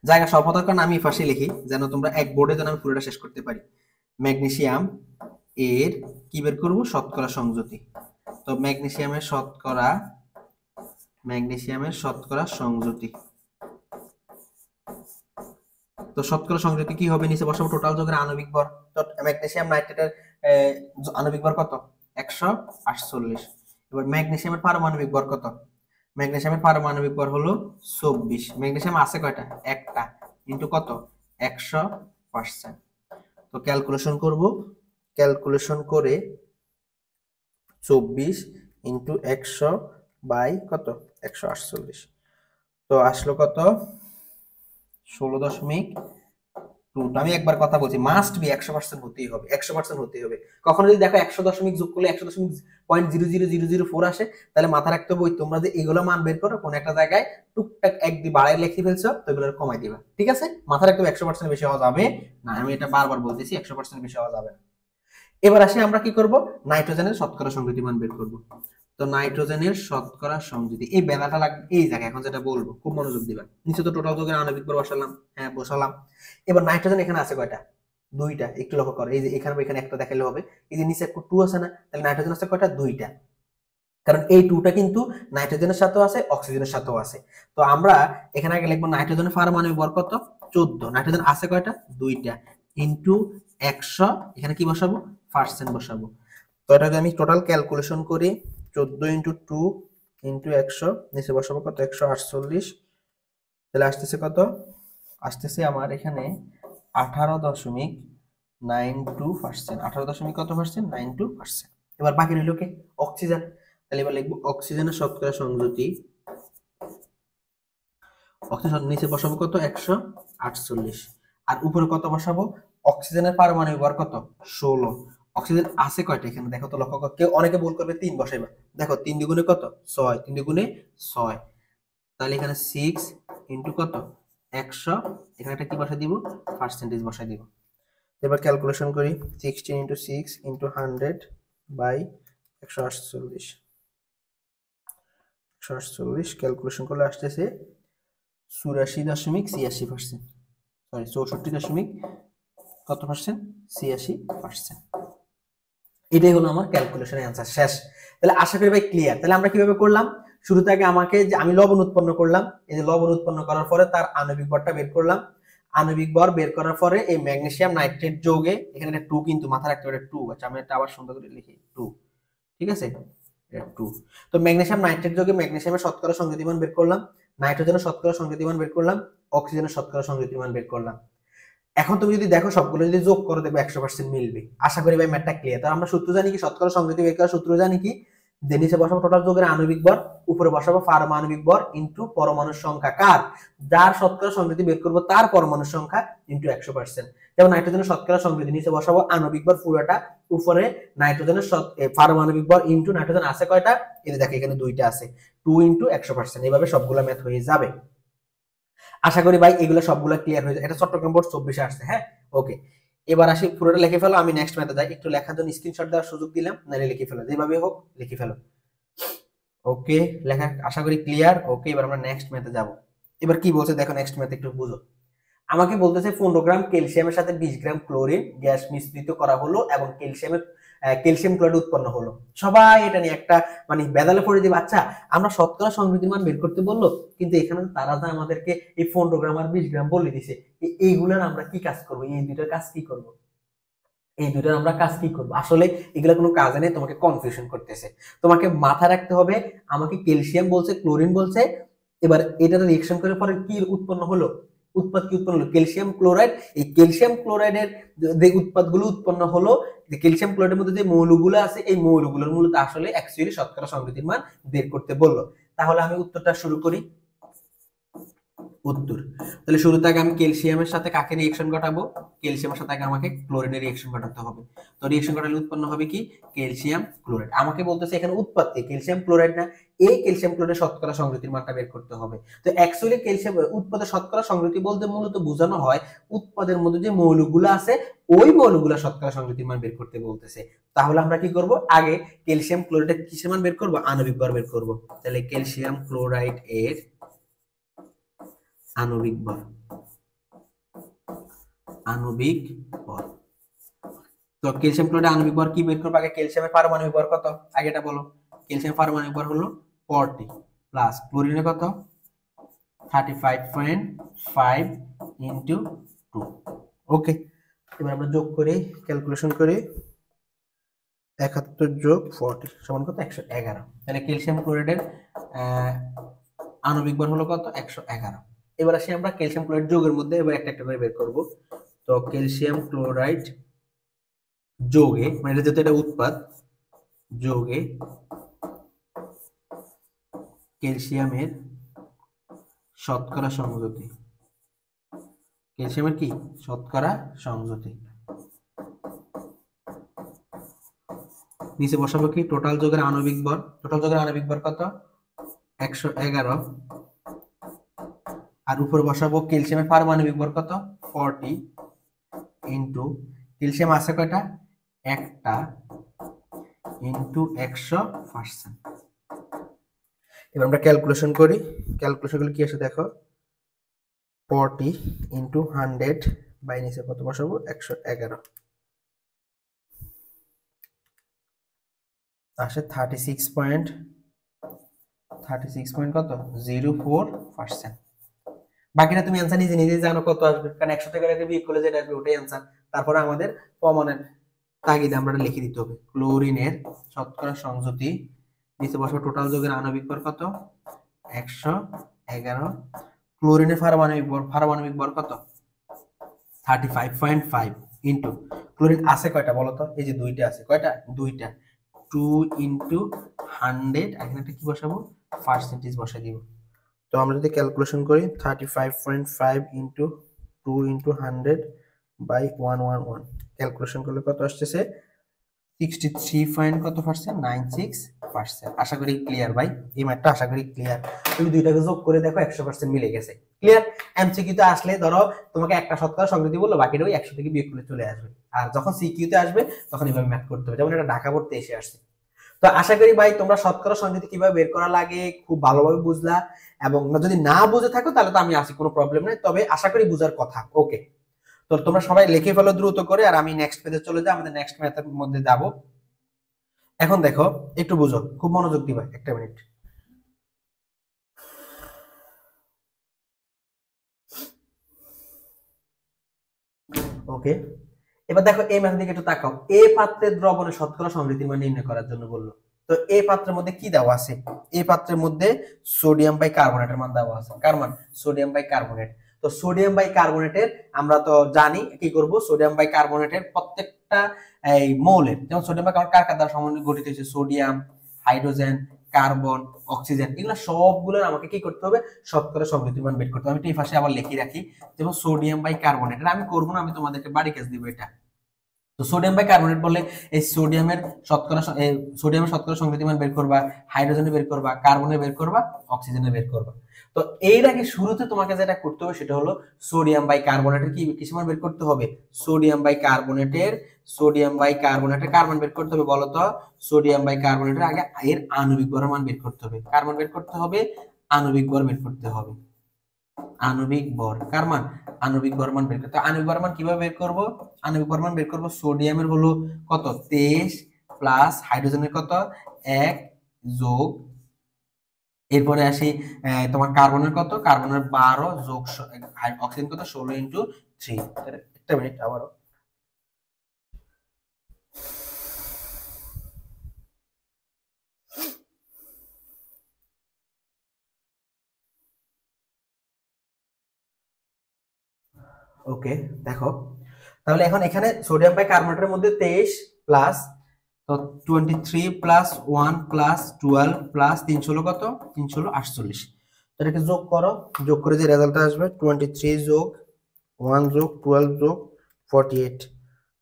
জায়গা স্বল্পতার কারণে আমি ফাঁসি লিখি যেন তোমরা এক বোর্ডে যেন আমি পুরোটা শেষ করতে পারি। ম্যাগনেসিয়াম এর কি বের করব, শতকরা সংযুতি। তো ম্যাগনেসিয়ামের শতকরা সংযুতি, তো শতকরা সংযুতি কি হবে, নিচে বসাবো টোটাল যৌগের আণবিক ভর। তো ম্যাগনেসিয়াম নাইট্রেটের আণবিক ভর কত 148। এবার ম্যাগনেসিয়ামের পারমাণবিক ভর কত, ম্যাগনেসিয়ামের পারমাণবিক ভর হলো 24, ম্যাগনেসিয়াম আছে কয়টা, একটা, ইনটু কত 100%। তো ক্যালকুলেশন করব, ক্যালকুলেশন করে 24 ইনটু 100 বাই কত 148, তো আসলো কত 16.8 টু। আমি একবার কথা বলছি, মাস্ট বি 100% হতেই হবে, 100% হতেই হবে। কখনো যদি দেখো 100 দশমিক যোগ করলে 100.00004 আসে, তাহলে মাথা রাখতে হবে ওই তোমরা যে এগুলো মান বের করো কোন একটা জায়গায় টুকটাক এক দুই বাড়ায় লিখে ফেলছো, তো এগুলো কমাই দিবা, ঠিক আছে? মাথা রাখতে হবে 100% বেশি হওয়া যাবে না, আমি এটা বারবার বলতেছি, 100% বেশি হওয়া যাবে না। এবার আসি আমরা কি করব, নাইট্রোজেনের শতকরা সংযুতি মান বের করব। তো নাইট্রোজেনের শতকরা সংযুতি, এই বেলাটা লাগবে এই জায়গায়, এখন যেটা বলবো খুব মনোযোগ দিবা। নিচে তো টোটাল যোগের আণবিক ভর বসালাম, হ্যাঁ বসালাম। এবার নাইট্রোজেন এখানে আছে কয়টা? দুইটা। একটু লক্ষ্য করো, এই যে এখানে এখানে একটা দেখালে হবে, এই যে নিচে একটু টু আছে না, তাহলে নাইট্রোজেন আছে কয়টা? দুইটা। কারণ এই টুটা কিন্তু নাইট্রোজেনের সাথেও আছে, অক্সিজেনের সাথেও আছে। তো আমরা এখানে আগে লিখবো নাইট্রোজেনের পারমাণবিক ভর কত? 14। নাইট্রোজেন আছে কয়টা? দুইটা। ইনটু 100, এখানে কি বসাবো? পার্সেন্ট বসাবো। তো এটা যদি আমি টোটাল ক্যালকুলেশন করি, 14 ইন্টু 2 ইন্টু 100, নিচে বসাবো কত? 148। তাহলে আসতেছে কত? আসতেছে আমার এখানে 18.92%। 18 দশমিক কত পার্সেন্ট? 92%। এবার বাকি রইল কি? অক্সিজেন। তাহলে এবার লিখবো অক্সিজেনের শতকরা সংযুতি। অক্সিজেন নিচে বসাবো কত? 148। আর উপরে কত বসাবো? অক্সিজেনের পারমাণবিক ভর কত? 16। অক্সিজেন আছে কয়টা এখানে দেখো তো, লক্ষ্য করো। কেউ অনেকে ভুল করবে 3 বসাইবা, দেখো 3 দ্বিগুণে কত? 6। 3 দ্বিগুণে 6। তাহলে এখানে 6 ইন্টু কত? 100, এখানে একটা কি বসাই দিব? পার্সেন্টেজ বসাই দিব। এবার ক্যালকুলেশন করি, 16 ইন্টু 6 ইন্টু 100 বাই 148। 148 ক্যালকুলেশন করলে আসতেছে 84.86%, সরি 64 দশমিক কত পার্সেন্ট? 86%। এটাই হলো আমার ক্যালকুলেশনের অ্যান্সার, শেষ। তাহলে আশা করি ভাই ক্লিয়ার। তাহলে আমরা কিভাবে করলাম? শুরুতে আগে আমাকে যে আমি লবণ উৎপন্ন করলাম, এই যে লবণ উৎপন্ন করার পরে তার আণবিক ভরটা বের করলাম। আণবিক ভর বের করার পরে এই ম্যাগনেসিয়াম নাইট্রেট যৌগে, এখানে একটা 2 কিন্তু মাথা রাখতে হবে, 2। আচ্ছা আমি এটা আবার সুন্দর করে লিখি, 2, ঠিক আছে? এটা 2। তো ম্যাগনেসিয়াম নাইট্রেট যৌগে ম্যাগনেসিয়ামের শতকরা সংযুতি মান বের করলাম, নাইট্রোজেনের শতকরা সংযুতি মান বের করলাম, অক্সিজেনের শতকরা সংযুতি মান বের করলাম। এখন তুমি যদি দেখো সবগুলো যদি যোগ করো দেখবে 100% মিলবে। আশা করি ভাই ম্যাথটা ক্লিয়ার। তো আমরা সূত্র জানি কি? শতকরা সংযুতি বের করার সূত্র জানি কি? যে নিচে বসাবো টোটাল যোগের আণবিক ভর, উপরে বসাবো পারমাণবিক ভর ইনটু পরমাণুর সংখ্যা কার? যার শতকরা সংযুতি বের করবো তার পরমাণুর সংখ্যা ইনটু 100%। যেমন নাইট্রোজেনের শতকরা সংযুতি, নিচে বসাবো আণবিক ভর পুরোটা, উপরে নাইট্রোজেনের পারমাণবিক ভর ইনটু নাইট্রোজেন আছে কয়টা? এই দেখো এখানে দুইটা আছে, 2 ইনটু 100%। এইভাবে সবগুলো ম্যাথ হয়ে যাবে। আশা করি ভাই এগুলো সবগুলো ক্লিয়ার হয়ে যায়। এটা চট্টগ্রাম বোর্ড 24-এ আসছে, হ্যাঁ ওকে। এবার আসি পুরোটা লিখে ফেলো, আমি নেক্সট ম্যাথে যাই। একটু লেখার জন্য স্ক্রিনশট দেওয়ার সুযোগ দিলাম, নাহলে লিখে ফেলো, যেভাবে হোক লিখে ফেলো। ওকে, লেখা আশা করি ক্লিয়ার। ওকে, এবার আমরা নেক্সট ম্যাথে যাব। এবার কি বলছে দেখো, নেক্সট ম্যাথ একটু বুঝো। আমাকে বলতেছে 15 গ্রাম ক্যালসিয়ামের সাথে 20 গ্রাম ক্লোরিন গ্যাস মিশ্রিত করা হলো এবং ক্যালসিয়াম ক্লোরাইড উৎপন্ন হলো। সবাই এটা নিয়ে একটা মানে বেদালে পড়ে দিবে। আচ্ছা আমরা শতকরা সংযুতির মান বের করতে বললো, কিন্তু এখানে তারা তো আমাদেরকে এই 15 গ্রাম আর 20 গ্রাম বলে দিছে। এইগুলার আমরা কি কাজ করবো? এই দুইটার কাজ কি করব? এই দুইটার আমরা কাজ কি করবো? আসলে এগুলা কোনো কাজে নেই, তোমাকে কনফিউশন করতেছে। তোমাকে মাথা রাখতে হবে, আমাকে ক্যালসিয়াম বলছে, ক্লোরিন বলছে, এবার এটা রিঅ্যাকশন করার পরে কি উৎপন্ন হলো? উৎপাদ কি উৎপন্ন হলো? Calcium chloride. এই ক্যালসিয়াম ক্লোরাইডের যে উৎপাদগুলো উৎপন্ন হলো, যে ক্যালসিয়াম ক্লোরাইডের মধ্যে যে মৌলগুলো আছে, এই মৌলগুলোর মূলত আসলে অ্যাকচুয়ালি শতকরা সংযুতির মান বের করতে বললো। তাহলে আমি উত্তরটা শুরু করি। উত্তর, তাহলে শুরুতে আগে আমি ক্যালসিয়ামের সাথে কাকে রিঅ্যাকশন ঘটাবো? ক্যালসিয়ামের সাথে আগে আমাকে ক্লোরিনের রিঅ্যাকশন ঘটাতে হবে। তো রিঅ্যাকশন ঘটালে উৎপন্ন হবে কি? Calcium chloride. আমাকে বলতেছে এখানে উৎপত্তি ক্যালসিয়াম ক্লোরাইড না, এই ক্যালসিয়াম ক্লোরাইডের শতকরা সংযুতির মানটা বের করতে হবে। তো অ্যাকচুয়ালি ক্যালসিয়াম উৎপাদের শতকরা সংযুতি বলতে মূলত বোঝানো হয় উৎপাদের মধ্যে যে মৌলগুলো আছে ওই মৌলগুলো শতকরা সংযুতির মান বের করতে বলতেছে। তাহলে আমরা কি করব? আগে ক্যালসিয়াম ক্লোরাইডের কিসের মান বের করব? আণবিক ভর বের করব। তাহলে ক্যালসিয়াম ক্লোরাইড এর আণবিক ভর, আণবিক ভর। তো ক্যালসিয়াম ক্লোরাইড আণবিক ভর কি বের করব? আগে ক্যালসিয়ামের পারমাণবিক ভর কত আগে এটা বলো। ক্যালসিয়াম পারমাণবিক ভর হলো 40 প্লাস ক্লোরিনের কত? 35.5 ইনটু 2। ওকে, এবার আমরা যোগ করি, ক্যালকুলেশন করি। 71 যোগ 40 সমান কত? 111। তাহলে ক্যালসিয়াম ক্লোরাইডের আণবিক ভর হলো কত? 111। এবার আসি আমরা ক্যালসিয়াম ক্লোরাইড যোগের মধ্যে এবার একটা একটা করে বের করব। তো ক্যালসিয়াম ক্লোরাইড যোগে, মানে এটা যেহেতু এটা উৎপাদ, যোগে ক্যালসিয়ামের শতকরা সংযুতি, ক্যালসিয়ামের কি শতকরা সংযুতি। নিচে বসাবো কি টোটাল যোগের আণবিক ভর, টোটাল যোগের আণবিক ভর কত 111, আর উপরে বসাবো ক্যালসিয়ামের পারমাণবিক ভর কত 40 ইনটু ক্যালসিয়াম আছে কয়টা একটা ইনটু 100%। এবার আমরা ক্যালকুলেশন করি, ক্যালকুলেশন করলে কি আসে দেখো 40 ইনটু 100 বাই নিচে কত বসাবো 111 আসে 36 কত 04%। বাকিটা তুমি অ্যান্সার নিজে নিজে জানো কত আসবে, কারণ 100 থেকে বিয়োগ করলে যেটা আসবে ওটাই অ্যান্সার। তারপরে আমাদের প্রমাণের তাগিদে আমরা লিখে দিতে হবে ক্লোরিনের শতকরা সংযুতি, নিচে বসবে টোটাল যোগের আণবিক ভর কত 111, ক্লোরিনের পারমাণবিক ভর কত 35.5 ইনটু ক্লোরিন আছে কয়টা বলো তো, এই যে দুইটা আছে, কয়টা দুইটা, 2 ইনটু 100, এখানে কি বসাবো পার্সেন্টেজ বসাই দিব। তো আমরা যদি ক্যালকুলেশন করি 35.5 ইনটু 2 ইনটু 100 বাই 111, ক্যালকুলেশন করলে কত আসছে 63.96%। আশা করি ক্লিয়ার ভাই, এই ম্যাথটা আশা করি ক্লিয়ার। তুমি দুইটাকে যোগ করে দেখো 100% মিলে গেছে, ক্লিয়ার। এমসিকিউ তে আসলে ধরো তোমাকে একটা শতকরা সংযুতি বললো, বাকিটা ওই 100 থেকে বিয়োগ করে চলে আসবে, আর যখন সিকিউ তে আসবে তখন এভাবে ম্যাথ করতে হবে, যেমন এটা ঢাকা পড়তে এসে আসছে। তো আশা করি ভাই তোমরা শতকরা সংযুতি কিভাবে বের করা লাগে খুব ভালোভাবে বুঝলা, এবং যদি না বুঝে থাকো তাহলে তো আমি আসি, কোনো প্রবলেম নেই, তবে আশা করি বুঝার কথা। ওকে, তো তোমরা সবাই লিখে ফেলো দ্রুত করে, আর আমি নেক্সট পেজে চলে যাই, আমাদের নেক্সট ম্যাথের মধ্যে যাব। এখন দেখো একটু বুঝো, খুব মনোযোগ দিবা, একটা মিনিট। ওকে, এবার দেখো এই ম্যাথের দিকে একটু তাকাও। এ পাত্রের দ্রবণের শতকরা সংযুতির মান নির্ণয় করার জন্য বললো। তো এই পাত্রের মধ্যে কি দেওয়া আছে, এই পাত্রের মধ্যে সোডিয়াম বাই কার্বনেটের মান দেওয়া আছে, কার মান সোডিয়াম বাই কার্বনেট। তো সোডিয়াম বাই কার্বনেটের আমরা তো জানি কি করব, সোডিয়াম বাই কার্বনেটের প্রত্যেকটা এই মৌলের, যেমন সোডিয়াম বাই কার্বনেট কার কার দ্বারা সমন্বয়ে গঠিত হয়েছে, সোডিয়াম, হাইড্রোজেন, কার্বন, অক্সিজেন, এগুলো সবগুলোর আমাকে কি করতে হবে শতকরা সংযুতির মান বের করতে হবে। আমি এই পাশে আবার লিখে রাখি, যেমন সোডিয়াম বাই কার্বনেট, এটা আমি করব না, আমি তোমাদেরকে বাড়ি কাজ দিব এটা। তো সোডিয়াম বাই কার্বনেট বলে এই সোডিয়ামের শতকরা সংযুতি মান বের করবা, হাইড্রোজেনের বের করবা, কার্বনের বের করবা, অক্সিজেনের বের করবা। তো এর আগে শুরুতে তোমাকে যেটা করতে হবে সেটা হলো সোডিয়াম বাই কার্বনেটের কিসের মান বের করতে হবে, সোডিয়াম বাই কার্বনেটের কার্বন বের করতে হবে। বলো তো সোডিয়াম বাই কার্বনেটের আগে এর আণবিক ভরের মান বের করতে হবে, কার্বন বের করতে হবে, আণবিক ভর বের করতে হবে, আণবিক ভর কার মান, আণবিক ভর মান বের করতে। আণবিক ভর মান কিভাবে বের করব, আণবিক ভর মান বের করব সোডিয়ামের হলো কত 23 প্লাস হাইড্রোজেনের কত 1 যোগ, এরপরে আসি তোমার কার্বনের কত, কার্বনের 12 যোগ অক্সিজেন কত 16 ইনটু 3। একটা মিনিট আবারও, ওকে দেখো তাহলে এখন এখানে সোডিয়াম বাই কার্বনেটের মধ্যে 23 প্লাস তো 23 প্লাস 1 প্লাস 12 প্লাস 3 ষোলো কত 3 ষোলো 48। তো এটাকে যোগ করো, যোগ করে যে রেজাল্টটা আসবে 23 যোগ 1 যোগ 12 যোগ 48।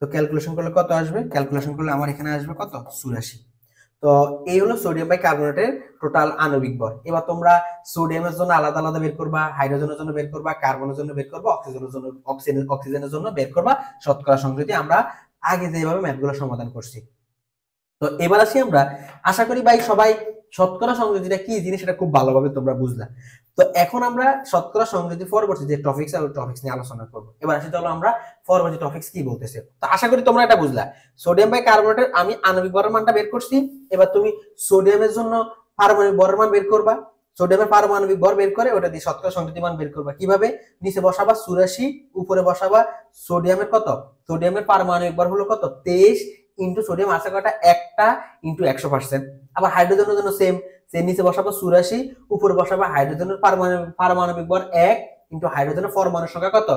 তো ক্যালকুলেশন করলে কত আসবে, ক্যালকুলেশন করলে আমার এখানে আসবে কত 84। তো এই হলো সোডিয়াম বাই কার্বনেটের টোটাল আণবিক ভর। এবার তোমরা সোডিয়ামের জন্য আলাদা আলাদা বের করবা, হাইড্রোজেনের জন্য বের করবা, কার্বনের জন্য বের করবা, অক্সিজেনের জন্য বের করবা শতকরা সংযুতি। আমরা আগে যেভাবে ম্যাথগুলো সমাধান করছি। তো এবার আসি আমরা, আশা করি ভাই সবাই শতকরা সংযুতিটা কি জিনিস সেটা খুব ভালোভাবে তোমরা বুঝলা। তো এখন আমরা শতকরা সংযুতি পরবর্তী যে টপিকস আর টপিকস নিয়ে আলোচনা করব। এবার আসি চলো আমরা পরবর্তী টপিকস কি বলতেছে। তো আশা করি তোমরা এটা বুঝলা, সোডিয়াম বাই কার্বনেটের আমি আণবিক ভরের মানটা বের করছি। এবার তুমি সোডিয়ামের জন্য পারমাণবিক ভরের মান বের করবা, সোডিয়ামের পারমাণবিক ভর বের করে ওটা দিয়ে শতকরা সংযুতি মান বের করবা। কিভাবে, নিচে বসাবা 84, উপরে বসাবা সোডিয়ামের কত, সোডিয়ামের পারমাণবিক ভর হলো কত 23 ইনটু সোডিয়াম আছে কয়টা একটা ইনটু 100%। আবার হাইড্রোজেনের জন্য সেম, নিচে বসাবো 84, উপরে বসাবো হাইড্রোজেনের পারমাণবিক ভর 1 ইনটু হাইড্রোজেনের পরমাণুর সংখ্যা কত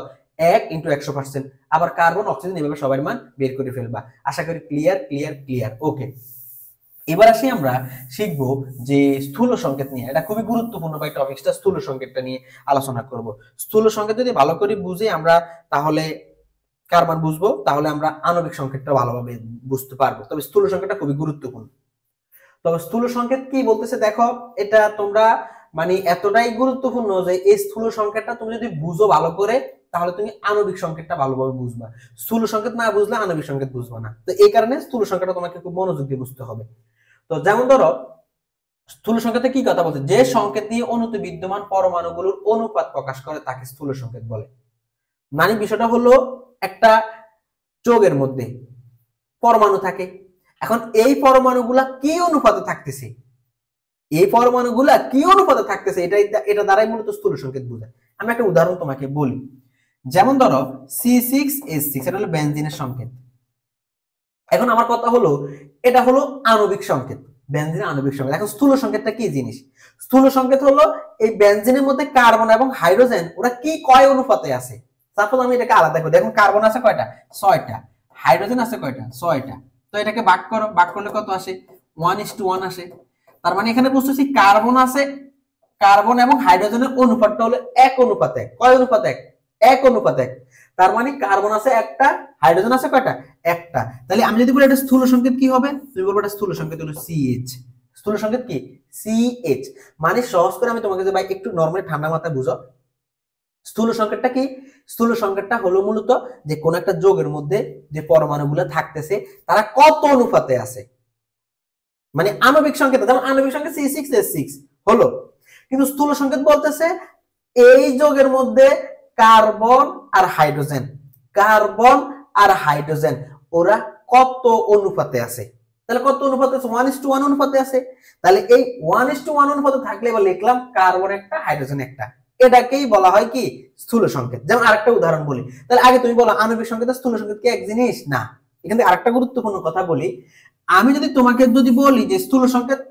1 ইনটু 100%। আবার কার্বন, অক্সিজেন এভাবে সবার মান বের করে ফেলবা। আশা করি ক্লিয়ার। ওকে, এবার আসি আমরা শিখবো যে স্থূল সংকেত নিয়ে। এটা খুবই গুরুত্বপূর্ণ ভাই টপিকসটা, স্থূল সংকেতটা নিয়ে আলোচনা করব। স্থূল সংকেত যদি ভালো করে বুঝি আমরা তাহলে কার্বন বুঝবো, তাহলে আমরা আণবিক সংকেতটা ভালোভাবে বুঝতে পারবো। তবে স্থূল সংকেতটা খুবই গুরুত্বপূর্ণ। তবে স্থূল সংকেত কি বলতেছে দেখো, এটা তোমরা মানে এতটাই গুরুত্বপূর্ণ যে এই স্থূল সংকেতটা তুমি যদি বুঝো ভালো করে তাহলে তুমি আণবিক সংকেতটা ভালোভাবে বুঝবা। স্থূল সংকেত না বুঝলে আণবিক সংকেত বুঝবা না। তো এই কারণে স্থূল সংকেতটা তোমাকে খুব মনোযোগ দিয়ে বুঝতে হবে। তো যেমন ধরো স্থূল সংকেতে কি কথা বলছে, যে সংকেত দিয়ে অণুতে বিদ্যমান পরমাণুগুলোর অনুপাত প্রকাশ করে তাকে স্থূল সংকেত বলে। মানে বিষয়টা হলো একটা যৌগের মধ্যে পরমাণু থাকে, এখন এই পরমাণুগুলা কি অনুপাতে থাকতেছে, এই পরমাণুগুলা কি অনুপাতে থাকতেছে এটা দ্বারাই মূলত স্থূল সংকেত বোঝায়। আমি একটা উদাহরণ তোমাকে বলি, যেমন ধরো C6H6 এটা হলো বেনজিনের সংকেত। এখন আমার কথা হলো এটা হলো আণবিক সংকেত, বেনজিনের আণবিক সংকেত। এখন স্থূল সংকেতটা কি জিনিস, স্থূল সংকেত হলো এই বেনজিনের মধ্যে কার্বন এবং হাইড্রোজেন ওরা কি কয় অনুপাতে আছে। সাপোজ আমি এটাকে আলাদা করি, দেখুন কার্বন আছে কয়টা, 6টা, হাইড্রোজেন আছে কয়টা, 6টা। তো এটাকে ভাগ করো, ভাগ করলে কত আসে, 1:1 আসে। তার মানে এখানে বুঝতেছি কার্বন আছে, কার্বন এবং হাইড্রোজেনের অনুপাতটা হলো 1:1। কয় অনুপাত 1? 1:1। তার মানে কার্বন আছে একটা, হাইড্রোজেন আছে কয়টা, একটা। তাহলে আমি যদি বলি এটা স্থূল সংকেত কি হবে, তুমি বলবো এটা স্থূল সংকেত হলো CH। স্থূল সংকেত কি, CH। মানে সহজ করে আমি তোমাকে যে ভাই একটু নরমালি ঠান্ডা মাথায় বুঝো, স্থূল সংকেতটা কি, স্থূল সংকেতটা হলো মূলত যে কোন একটা যৌগের মধ্যে যে পরমাণুগুলো থাকতেছে তারা কত অনুপাতে আছে। মানে আণবিক সংকেত, যেমন আণবিক সংকেত C6H6 হলো, কিন্তু স্থূল সংকেত বলতেছে এই যৌগের মধ্যে কার্বন আর হাইড্রোজেন, কার্বন আর হাইড্রোজেন ওরা কত অনুপাতে আছে। তাহলে কত অনুপাতে আছে, 1:1 অনুপাতে আছে। তাহলে এই 1:1 অনুপাতে থাকলে এবার লিখলাম কার্বন একটা, হাইড্রোজেন একটা, এটাকেই বলা হয় কি, স্থূল সংকেত। যেমন আরেকটা উদাহরণ বলি, তাহলে আগে তুমি বলো আণবিক সংকেত আর স্থূল সংকেত কি এক জিনিস? না। এখান থেকে আরেকটা গুরুত্বপূর্ণ কথা বলি, আমি যদি তোমাকে যদি বলি যে স্থূল সংকেত,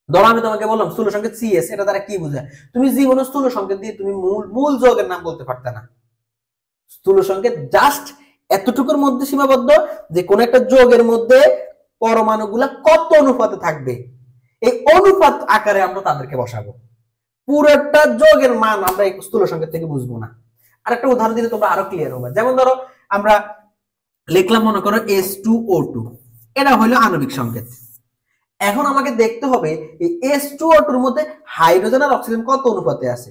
ধরো আমি তোমাকে বললাম স্থূল সংকেত CS, এটা দ্বারা কি বোঝায়, তুমি জীবনে স্থূল সংকেত দিয়ে তুমি মূল যৌগের নাম বলতে পারতে না। স্থূল সংকেত জাস্ট এতটুকুর মধ্যে সীমাবদ্ধ যে কোন একটা যৌগের মধ্যে পরমাণুগুলা কত অনুপাতে থাকবে, এই অনুপাত আকারে আমরা তাদেরকে বসাবো। পুরোটা যৌগের মান আমরা এই স্থূল সংকেত থেকে বুঝবো না। আর একটা উদাহরণ দিলে তোমরা আরো ক্লিয়ার হবে। যেমন ধরো আমরা লিখলাম মনে করো H2O2, এটা হলো আণবিক সংকেত। এখন আমাকে দেখতে হবে এই H2O2 এর মধ্যে হাইড্রোজেন আর অক্সিজেন কত অনুপাতে আছে।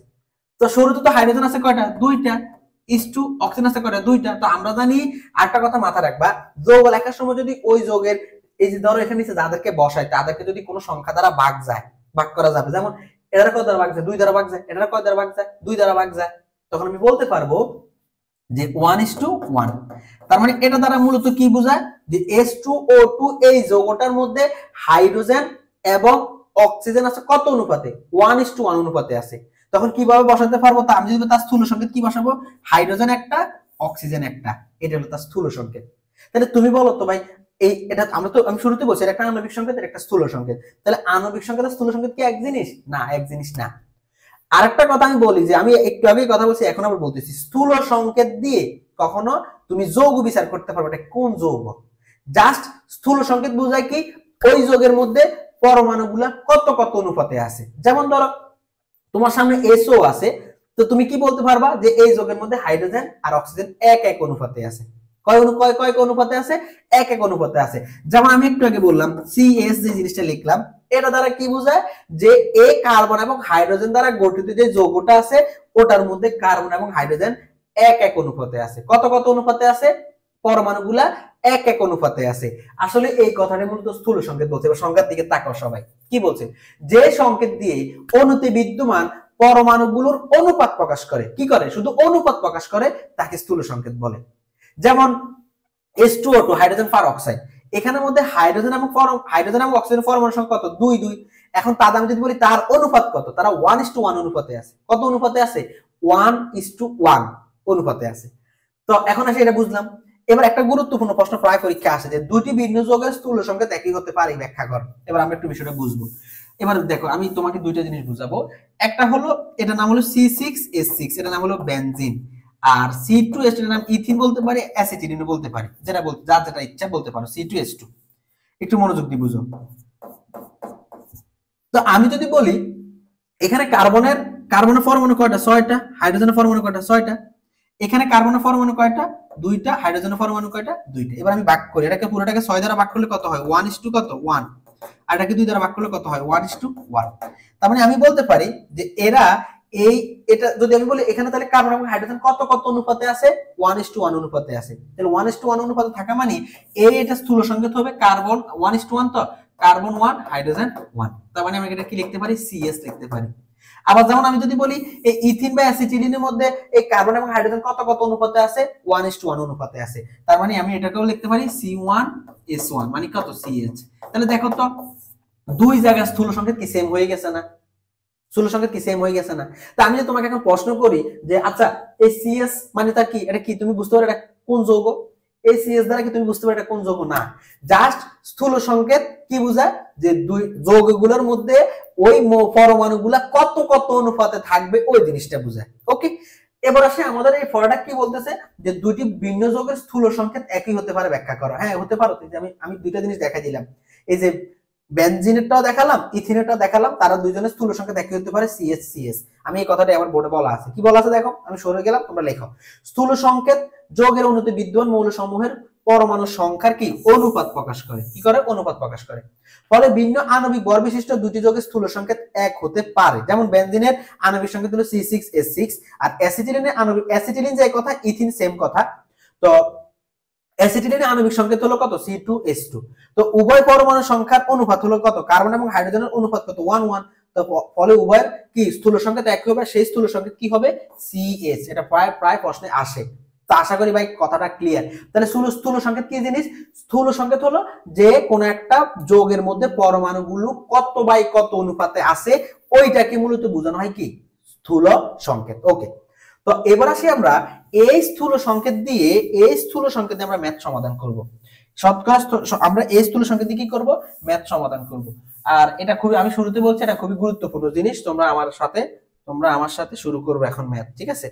তো শুরুতে তো হাইড্রোজেন আছে কয়টা, 2টা, H2 অক্সিজেন আছে কয়টা, 2টা। তো আমরা জানি আরেকটা কথা মাথা রাখবা, যৌগ লেখার সময় যদি ওই যৌগের এই যে ধরো এখানে নিচে যাদেরকে বসায় তাদেরকে যদি কোনো সংখ্যা দ্বারা ভাগ যায়, ভাগ করা যাবে, যেমন এটার কয় দ্বারা ভাগ যায়, 2 দ্বারা ভাগ যায়, এটার কয় দ্বারা ভাগ যায়, 2 দ্বারা ভাগ যায়, তখন আমি বলতে পারবো যে 1:1। তার মানে এটা দ্বারা মূলত কি বোঝায় যে H2O2 এই যৌগটার মধ্যে হাইড্রোজেন এবং অক্সিজেন আছে কত অনুপাতে, 1:1 অনুপাতে আছে। তখন কিভাবে বসাতে পারবো, তা আমি যদি তার স্থূল সংকেত কি বসাবো, হাইড্রোজেন একটা, অক্সিজেন একটা, এটা হলো তার স্থূল সংকেত। তাহলে তুমি বলো তো ভাই এই এটা আমি শুরুতে বলছি এটা একটা আণবিক সংকেত, এটা একটা স্থূল সংকেত। তাহলে আণবিক সংকেত আর স্থূল সংকেত কি এক জিনিস? না, এক জিনিস না। আরেকটা কথা আমি বলি যে আমি একটু আগে কথা বলছি, এখন আবার বলতেছি, স্থূল সংকেত দিয়ে কখনো তুমি যৌগ বিচার করতে পারবে এটা কোন যৌগ। জাস্ট স্থূল সংকেত বোঝায় কি, ওই যৌগের মধ্যে পরমাণুগুলা কত কত অনুপাতে আছে। যেমন ধরো তোমার সামনে SO আছে, তো তুমি কি বলতে পারবা যে এই যৌগের মধ্যে হাইড্রোজেন আর অক্সিজেন 1:1 অনুপাতে আছে। কয় অনুপাতে আছে, 1:1 অনুপাতে আছে। যেমন আমি একটু আগে বললাম CS যে জিনিসটা লিখলাম, এটা দ্বারা কি বোঝায় যে এই কার্বন এবং হাইড্রোজেন দ্বারা গঠিত যে যৌগটা আছে ওটার মধ্যে কার্বন এবং হাইড্রোজেন 1:1 অনুপাতে আছে। কত কত অনুপাতে আছে, পরমাণুগুলা 1:1 অনুপাতে আছে। আসলে এই কথাটা মূলত স্থূল সংকেত বলছে। এবার সংজ্ঞার দিকে তাকাও সবাই, কি বলছে, যে সংকেত দিয়ে অণুতে বিদ্যমান পরমাণুগুলোর অনুপাত প্রকাশ করে, কি করে, শুধু অনুপাত প্রকাশ করে, তাকে স্থূল সংকেত বলে। যেমন H2O2 হাইড্রোজেন পার অক্সাইড, এখানের মধ্যে হাইড্রোজেন এবং অক্সিজেন পরমাণুর সংখ্যা কত, 2 এখন তাদের আমি যদি বলি তার অনুপাত কত, তারা 1:1 অনুপাতে আছে। কত অনুপাতে আছে, 1:1 অনুপাতে আছে। তো এখন আসে এটা বুঝলাম। এবার একটা গুরুত্বপূর্ণ প্রশ্ন প্রায় পরীক্ষা আসে যে দুটি ভিন্ন যৌগের স্থূল সংকেত একই হতে পারে, ব্যাখ্যা কর। এবার আমরা একটু বিষয়টা বুঝবো। এবার দেখো আমি তোমাকে দুইটা জিনিস বুঝাবো। একটা হলো এটার নাম হলো C6H6, এটার নাম হলো বেনজিন। আর C2H2 এর নাম ইথিন বলতে পারি, অ্যাসিটিলিন বলতে পারি, যেটা বলতে যার যেটা ইচ্ছা বলতে পারো, C2H2। একটু মনোযোগ দিয়ে বুঝো। তো আমি যদি বলি এখানে কার্বনের পরমাণু কয়টা? 6টা। হাইড্রোজেনের পরমাণু কয়টা? 6টা। এখানে কার্বনের পরমাণু কয়টা? 2টা। হাইড্রোজেনের পরমাণু কয়টা? 2টা। এবার আমি ভাগ করি, এটাকে পুরোটাকে 6 দ্বারা ভাগ করলে কত হয়? 1:, কত? 1। আর এটাকে 2 দ্বারা ভাগ করলে কত হয়? 1:1। তার মানে আমি বলতে পারি যে এরা এটা যদি আমি বলি এখানে তাহলে কার্বন এবং হাইড্রোজেন কত কত অনুপাতে আছে? 1:1 অনুপাতে আছে। তাহলে 1:1 অনুপাতে থাকা মানে এটা স্থূল সংকেত হবে কার্বন 1:1, তো কার্বন 1 হাইড্রোজেন 1। তার মানে আমি এটা কি লিখতে পারি? সিএস লিখতে পারি। আবার যেমন আমি যদি বলি এই ইথিন বা অ্যাসিটিলিনের মধ্যে এই কার্বন এবং হাইড্রোজেন কত কত অনুপাতে আছে? 1:1 অনুপাতে আছে। তার মানে আমি এটাকেও লিখতে পারি C1S1 মানে কত? CH। তাহলে দেখো তো দুই জায়গায় স্থূল সংকেত কি সেম হয়ে গেছে না? স্থূল সংকেত কি সেম হয়ে গেছে না? তা আমি যদি তোমাকে এখন প্রশ্ন করি যে আচ্ছা এই সিএস মানে তা কি, এটা কি তুমি বুঝতে পারো এটা কোন যৌগ? এই সিএস দ্বারা কি তুমি বুঝতে পারো এটা কোন যৌগ? না, জাস্ট স্থূল সংকেত কি বোঝায়? যে দুই যৌগগুলোর মধ্যে ওই পরমাণুগুলা কত কত অনুপাতে থাকবে ওই জিনিসটা বোঝায়। ওকে, এবার আসে আমাদের এই ফর্মুলা কি বলতেছে যে দুইটি ভিন্ন যৌগের স্থূল সংকেত একই হতে পারে, ব্যাখ্যা করো। হ্যাঁ হতে পারো। আমি দুইটা জিনিস দেখাই দিলাম, এই যে বেনজিনেরটাও দেখালাম, ইথিনেরটাও দেখালাম, তারা দুইজনের স্থূল সংকেত একই হতে পারে, সিএইচ সিএস। আমি এই কথাটা আমার বোর্ডে বলা আছে। কি বলা আছে দেখো, আমি সরে গেলাম, তোমরা লেখো। স্থূল সংকেত যৌগের অণুতে বিদ্যমান মৌল সমূহের পরমাণু সংখ্যার কি অনুপাত প্রকাশ করে। কি করে? অনুপাত প্রকাশ করে। ফলে ভিন্ন আণবিক ভর বিশিষ্ট দুটি যৌগের স্থূল সংকেত এক হতে পারে। যেমন বেনজিনের আণবিক সংকেত হলো C6H6, আর অ্যাসিটিলিনের আণবিক, অ্যাসিটিলিন যে কথা, ইথিন সেম কথা। তো অ্যাসিটিলিনের আণবিক সংকেত হলো কত? C2H2। তো উভয় পরমাণু সংখ্যার অনুপাত হলো কত? কার্বন এবং হাইড্রোজেনের অনুপাত কত? 1:1। তো ফলে উভয়ের কি স্থূল সংকেত একই হবে, সেই স্থূল সংকেত কি হবে? CH। এটা প্রায় প্রায় প্রশ্নে আসে। তো আশা করি ভাই কথাটা ক্লিয়ার। তাহলে স্থূল সংকেত কি জিনিস? স্থূল সংকেত হলো যে কোন একটা যৌগের মধ্যে পরমাণুগুলো কত বাই কত অনুপাতে আছে, ওইটাকে মূলত বোঝানো হয় কি? স্থূল সংকেত। ওকে, তো এবার আসি আমরা এই স্থূল সংকেত দিয়ে আমরা ম্যাথ সমাধান করব। শতকরা আমরা এই স্থূল সংকেত দিয়ে কি করব? ম্যাথ সমাধান করব। আর এটা খুবই, আমি শুরুতে বলছি এটা খুবই গুরুত্বপূর্ণ জিনিস। তোমরা আমার সাথে শুরু করবে এখন ম্যাথ, ঠিক আছে?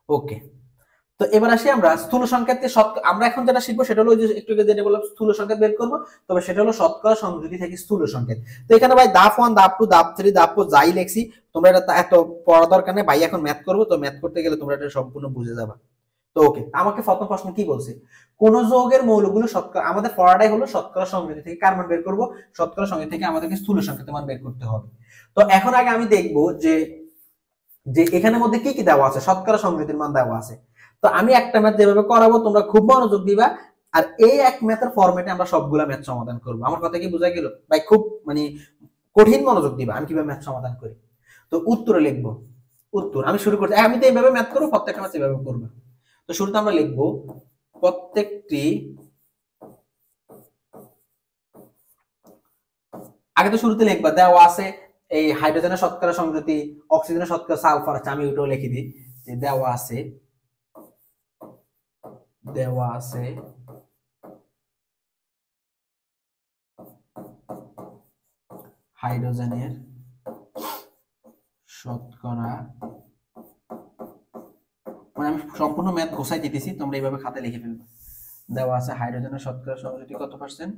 ওকে, তো এবার আসি আমরা স্থূল সংকেতকে আমরা এখন যেটা শিখবো সেটা হলো যে একটু আগে যেটা বললাম স্থূল সংকেত বের করব, তবে সেটা হলো শতকরা সংযোগী থেকে স্থূল সংকেত। তো এখানে ভাই ধাপ 1, ধাপ 2, ধাপ 3, ধাপ 4 যাই লেখছি, তোমরা এটা এত পড়া দরকার নেই ভাই। এখন ম্যাথ করব, তো ম্যাথ করতে গেলে তোমরা এটা সম্পূর্ণ বুঝে যাবে। তো ওকে, আমাকে প্রথম প্রশ্ন কি বলছে? কোন যৌগের মৌলগুলো শতকরা, আমাদের পড়াটাই হলো শতকরা সংযোগী থেকে কার মান বের করব, শতকরা সংযোগী থেকে আমাদেরকে স্থূল সংকেতের মান বের করতে হবে। তো এখন আগে আমি দেখব যে যে এখানের মধ্যে কি কি দেওয়া আছে, শতকরা সংযোগীর মান দেওয়া আছে। তো আমি একটা ম্যাথ যেভাবে করাবো তোমরা খুব মনোযোগ দিবা, আর এই এক ম্যাথের ফরম্যাটে আমরা সবগুলা ম্যাথ সমাধান করব। আমার কথা কি বোঝা গেল ভাই? খুব মানে কঠিন মনোযোগ দিবা আমি কিভাবে ম্যাথ সমাধান করি। তো উত্তরে লিখবো, উত্তর আমি শুরু করছি। আমি তো এইভাবে ম্যাথ করবো, প্রত্যেকটা ম্যাথ এইভাবে করবো। তো শুরুতে আমরা লিখবো প্রত্যেকটি, আগে তো শুরুতে লিখবা দেওয়া আছে এই হাইড্রোজেনের শতকরা সংযুতি, অক্সিজেনের শতকরা, সালফার আছে, আমি ওটাও লিখে দিই যে দেওয়া আছে হাইড্রোজেনের শতকরা, মানে আমি সম্পূর্ণ ম্যাথ গোছাই দিতেছি, তোমরা এইভাবে খাতায় লিখে ফেলবে। দেওয়া আছে হাইড্রোজেনের শতকরা সংযুতি কত পার্সেন্ট?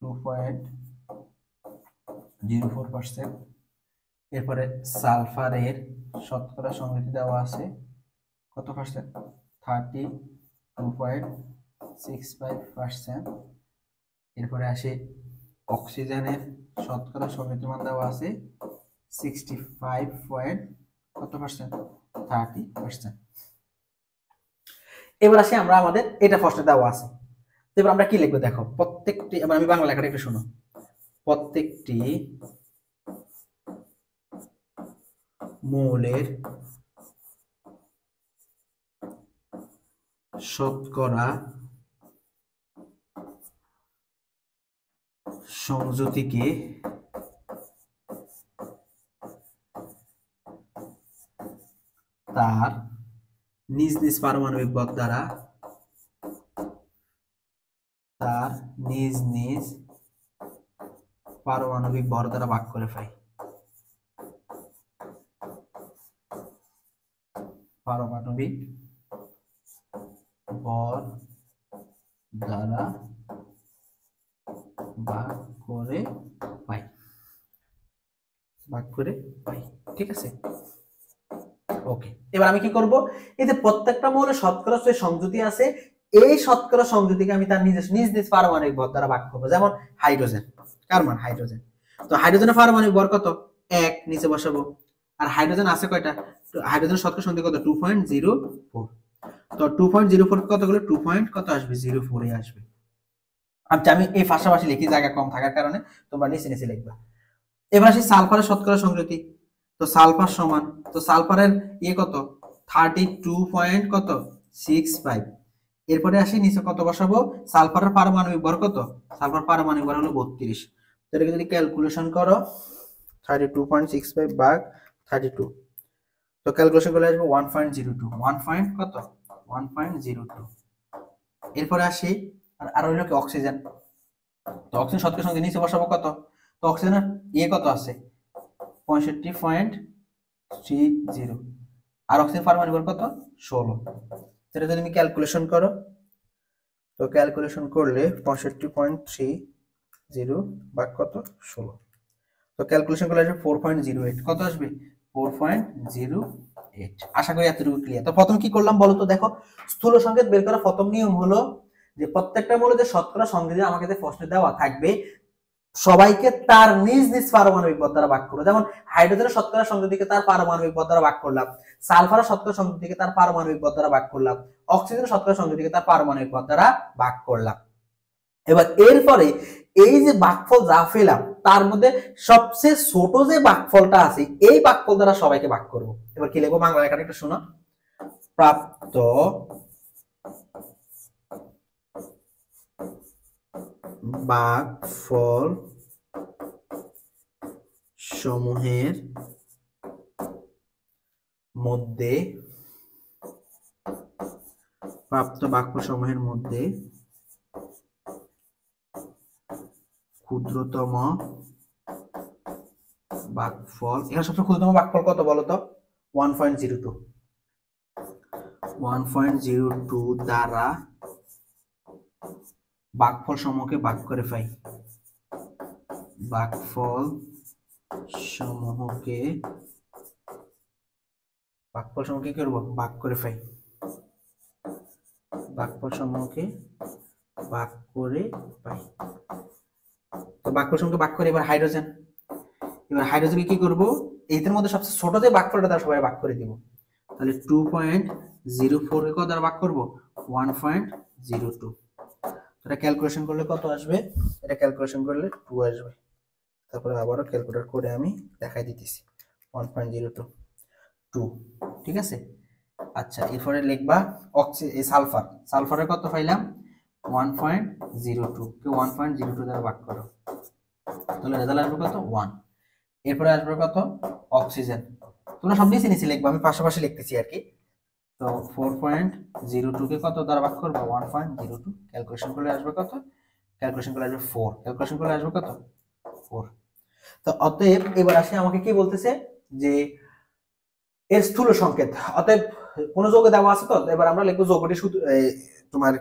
2.04%। এরপরে সালফারের শতকরা সংযুতি দেওয়া আছে কত পার্সেন্ট? 32.65%। এরপরে আসে অক্সিজেনের শতকরা সংযুতি মান দেওয়া আছে 65 কত পার্সেন্ট? 30%। এবার আসি আমরা আমাদের এটা ফার্স্টে দেওয়া আছে। এবার আমরা কি লিখবো দেখো, প্রত্যেকটি, এবার আমি বাংলা লেখাটা একটু শোনো। প্রত্যেকটি মৌলের শতকরা সংযুতিকে তার নিজ নিজ পারমাণবিক ভর দ্বারা ভাগ করে পাই। পারমাণবিক ভর দ্বারা ভাগ করে পাই। ভাগ করে পাই। ঠিক আছে, ওকে। এবার আমি কি করব, এই যে প্রত্যেকটা মৌলে শতকরা যে সংযুতি আছে, এই শতকরা সংযুতিকে আমি তার নিজ নিজ পারমাণবিক ভর দ্বারা ভাগ করব। যেমন হাইড্রোজেন, কার মান হাইড্রোজেন, তো হাইড্রোজেনের পারমাণবিক ভর কত 1, নিচে বসাবো। আর হাইড্রোজেন আছে কয়টা, হাইড্রোজেনের শতকরা সংখ্যা কত 2.04, তো 2.04 কত হলো 2. কত আসবে 04 এ আসবে। আচ্ছা আমি এই পাশাপাশি লিখি, জায়গা কম থাকার কারণে তোমরা নিচে নিচে লিখবা। এবার আসি সালফারের শতকরা সংযুতি, তো সালফার সমান, তো সালফারের কত 32. কত 65। এরপরে আসি নিচে কত বসাবো, সালফারের পারমাণবিক ভর কত, সালফার পারমাণবিক ভর হলো 32। তো এটাকে যদি ক্যালকুলেশন করো 32.65 ভাগ 32, তো ক্যালকুলেশন করলে আসবে 1.02, 1. কত 1.02। এরপরে আসি আর হইলো কি অক্সিজেন, তো অক্সিজেন শতকরা সংখ্যা নিচে বসাবো কত, তো অক্সিজেনের কত আছে 65.30, আর অক্সিজেন পারমাণবিক ভর কত 16। সেটা যদি তুমি ক্যালকুলেশন করো, তো ক্যালকুলেশন করলে 65.30 ভাগ কত 16, তো ক্যালকুলেশন করলে আসবে 4.08, কত আসবে 4.08। আশা করি এতটুকু ক্লিয়ার। তো প্রথম কি করলাম বলো তো, দেখো স্থূল সংকেত বের করার প্রথম নিয়ম হলো যে প্রত্যেকটা মৌলের যে শতকরা সংকেত আমাকে যে প্রশ্নে দেওয়া থাকবে সবাইকে তার নিজ নিজ পারমাণবিক ভর দ্বারা ভাগ করবো। যেমন হাইড্রোজেনের শতকরা সংযুতিকে তার পারমাণবিক ভর দ্বারা ভাগ করলাম, সালফারের শতকরা সংযুতিকে তার পারমাণবিক ভর দ্বারা ভাগ করলাম, অক্সিজেনের শতকরা সংযুতিকে তার পারমাণবিক ভর দ্বারা ভাগ করলাম। এবার এরপরে এই যে ভাগফল যা পেলাম তার মধ্যে সবচেয়ে ছোট যে ভাগফলটা আছে এই ভাগফল দ্বারা সবাইকে ভাগ করব। এবার কি লিখবো বাংলা লেখাটা একটু শোনো, প্রাপ্ত ভাগফল সমূহের মধ্যে, প্রাপ্ত ভাগফল সমূহের মধ্যে ক্ষুদ্রতম ভাগফল, এখানে সবচেয়ে ক্ষুদ্রতম ভাগফল কত বলতো 1.02, 1.02 দ্বারা ভাগফল সমূহকে ভাগ করে পাই, ভাগফল সমূহকে কি করব ভাগ করে পাই, ভাগফল সমূহকে ভাগ করে পাই। তো ভাগফল সমূহকে ভাগ করে এবার হাইড্রোজেন, এবার হাইড্রোজেনকে কি করব এইটার মধ্যে সবচেয়ে ছোট যে ভাগফলটা তার সবাই ভাগ করে দিব। তাহলে 2.04 কে কত দ্বারা ভাগ করব 1.02। এটা ক্যালকুলেশন করলে কত আসবে, এটা ক্যালকুলেশন করলে 2 আসবে। তারপরে আবারও ক্যালকুলেটর করে আমি দেখাই দিতেছি 1.02, 2। ঠিক আছে, আচ্ছা এরপরে লিখবা সালফার, সালফারের কত পাইলাম 1.02 কে 1.02 দ্বারা ভাগ করো, তাহলে রেজাল্ট আসবে কত 1। এরপরে আসবে কত অক্সিজেন, তোমরা সব নিচে নিচে লিখবা, আমি পাশাপাশি লিখতেছি আর কি। তো 4.02 কে কত দ্বারা ভাগ করবো 1.02, ক্যালকুলেশন করলে আসবে কত, ক্যালকুলেশন করলে আসবে 4, ক্যালকুলেশন করলে আসবে কত 4। তো অতএব এবার আসে আমাকে কি বলতেছে যে এর স্থূল সংকেত, অতএব কোন যৌগ দেওয়া আছে, তো এবার আমরা লিখবো যৌগটি শুধু তোমার